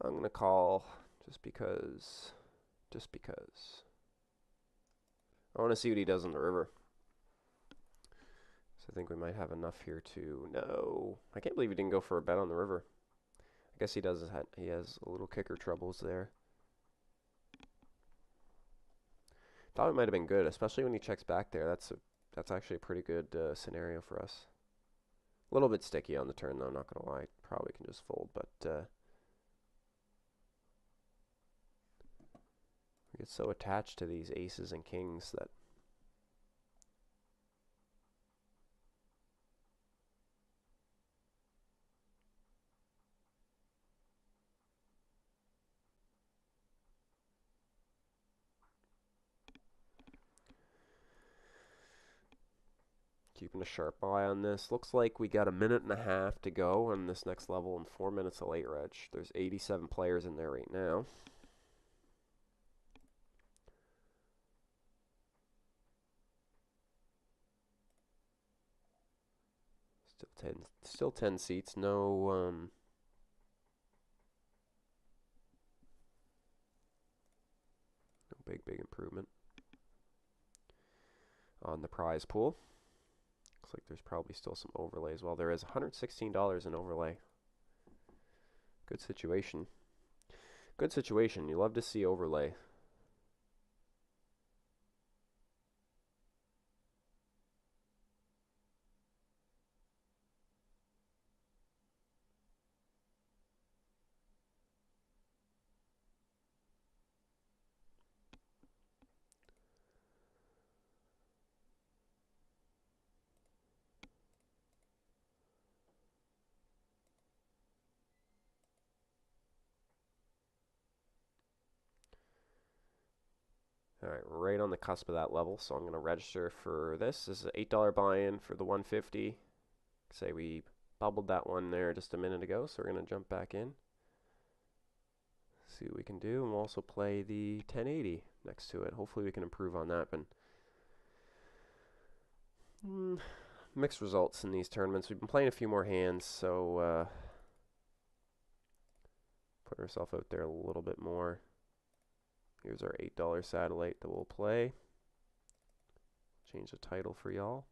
I'm going to call just because. I want to see what he does on the river. So I think we might have enough here to... No. I can't believe he didn't go for a bet on the river. I guess he does. He has a little kicker troubles there. Thought it might have been good, especially when he checks back there. That's actually a pretty good scenario for us. A little bit sticky on the turn, though, not going to lie. Probably can just fold, but... we get so attached to these aces and kings that Keeping a sharp eye on this. Looks like we got a minute and a half to go on this next level and 4 minutes of late reg. There's 87 players in there right now. Still 10 seats. No big improvement on the prize pool. Looks like there's probably still some overlays. Well, there is $116 in overlay. Good situation. Good situation. You love to see overlay. Alright, right on the cusp of that level, so I'm going to register for this. This is an $8 buy-in for the 150. Say we bubbled that one there just a minute ago, so we're going to jump back in. See what we can do, and we'll also play the 1080 next to it. Hopefully we can improve on that. But mixed results in these tournaments. We've been playing a few more hands, so put ourselves out there a little bit more. Here's our $8 satellite that we'll play. Change the title for y'all.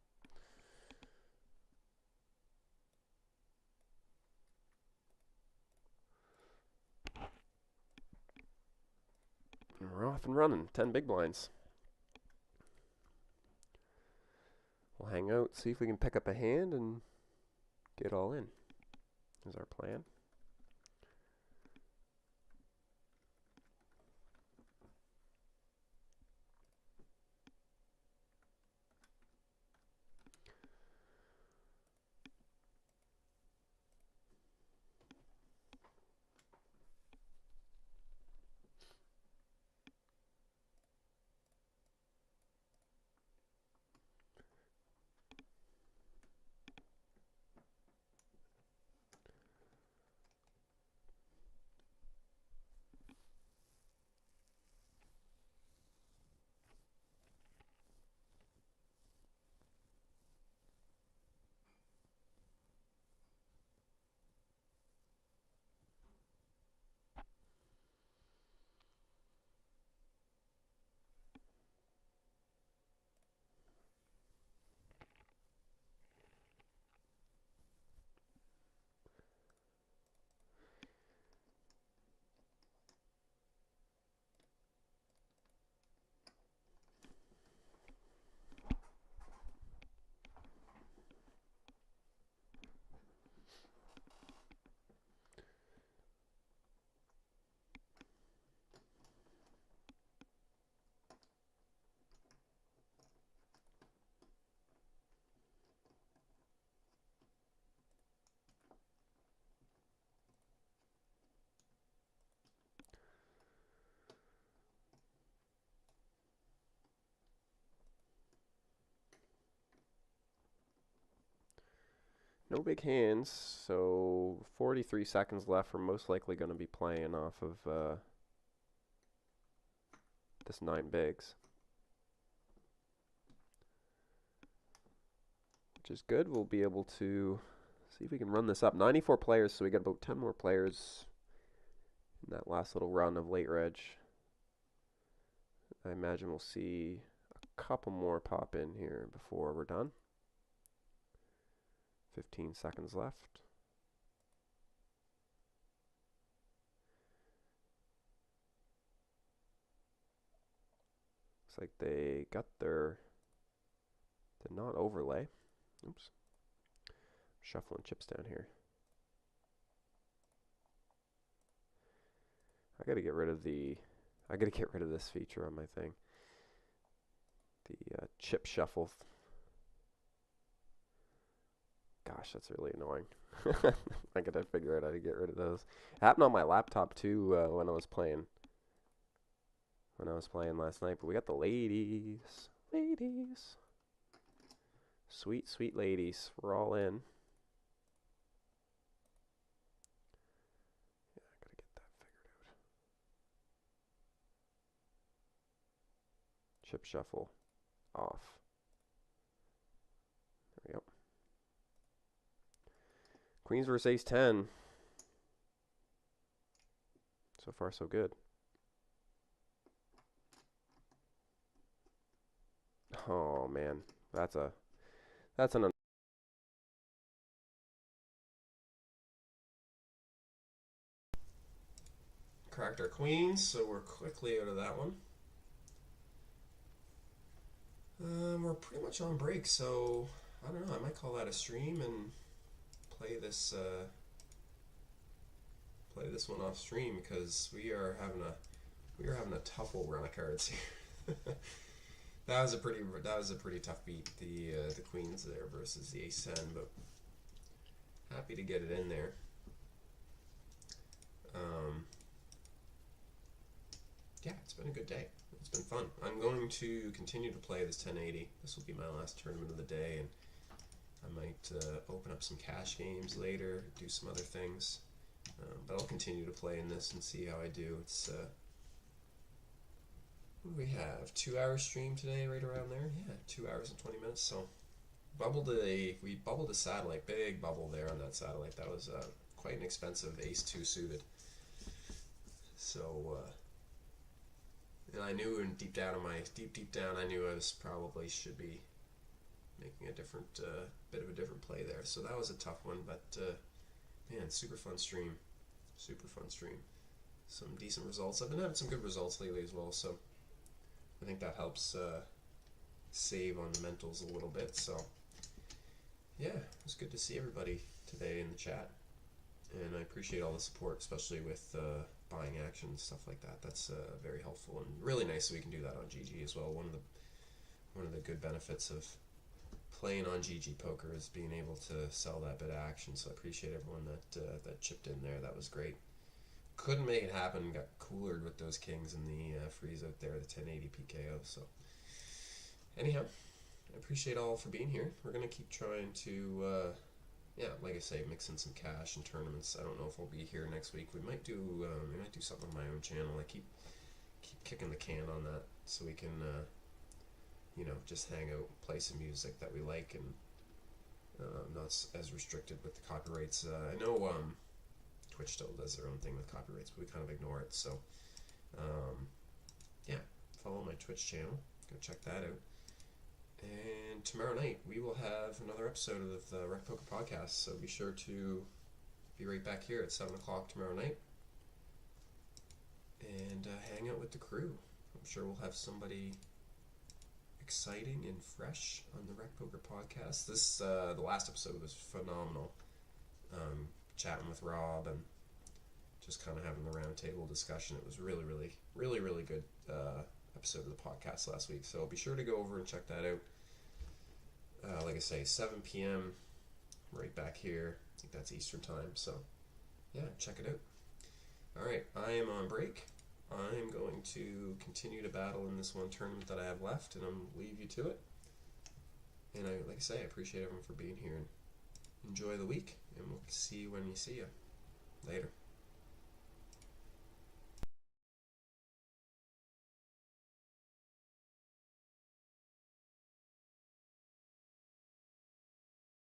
And we're off and running. 10 big blinds. We'll hang out, see if we can pick up a hand and get all in. Is our plan. No big hands, so 43 seconds left. We're most likely going to be playing off of this 9 bigs. Which is good. We'll be able to see if we can run this up. 94 players, so we got about 10 more players in that last little run of late reg. I imagine we'll see a couple more pop in here before we're done. 15 seconds left. Looks like they got their did not overlay. Oops. Shuffling chips down here. I gotta get rid of this feature on my thing. The chip shuffle. Gosh, that's really annoying. I gotta figure out how to get rid of those. It happened on my laptop too when I was playing. When I was playing last night, but we got the ladies. Sweet, sweet ladies. We're all in. Yeah, I gotta get that figured out. Chip shuffle off. There we go. Queens versus ace 10. So far, so good. Oh man, that's an cracked our queens, so we're quickly out of that one. We're pretty much on break, so I don't know. I might call that a stream and play this one off stream because we are having a tough old run of cards here. That was a pretty tough beat, the queens there versus the ace 10, but happy to get it in there. Yeah, it's been a good day. It's been fun. I'm going to continue to play this 1080. This will be my last tournament of the day, and I might open up some cash games later, do some other things. But I'll continue to play in this and see how I do. It's what do we have? 2-hour stream today, right around there. Yeah, 2 hours and 20 minutes. So we bubbled a satellite, big bubble there on that satellite. That was quite an expensive ace 2 suited. So and I knew deep down, I knew I was probably should be making a different bit of a different play there. So that was a tough one, but man, super fun stream. Some decent results. I've been having some good results lately as well, so I think that helps save on the mentals a little bit. So yeah, it was good to see everybody today in the chat, and I appreciate all the support, especially with buying action and stuff like that. That's very helpful and really nice that we can do that on GG as well. One of the good benefits of playing on GGPoker is being able to sell that bit of action. So I appreciate everyone that chipped in there. That was great. Couldn't make it happen. Got coolered with those kings and the freeze out there, the 1080 PKO. So anyhow, I appreciate all for being here. We're gonna keep trying to yeah, like I say, mix in some cash and tournaments. I don't know if we'll be here next week. We might do something on my own channel. I keep kicking the can on that, so we can just hang out, play some music that we like, and not as restricted with the copyrights. I know Twitch still does their own thing with copyrights, but we kind of ignore it. So yeah, follow my Twitch channel. Go check that out. And tomorrow night we will have another episode of the Rec Poker Podcast, so be sure to be right back here at 7 o'clock tomorrow night and hang out with the crew. I'm sure we'll have somebody exciting and fresh on the Rec Poker Podcast. This the last episode was phenomenal. Chatting with Rob and just kind of having the round table discussion. It was really good episode of the podcast last week, so be sure to go over and check that out. Like I say, 7 p.m. right back here. I think that's Eastern time, so yeah, check it out. Alright, I am on break. I'm going to continue to battle in this one tournament that I have left, and I'm leave you to it. And like I say, I appreciate everyone for being here, and enjoy the week, and we'll see you when you see you. Later.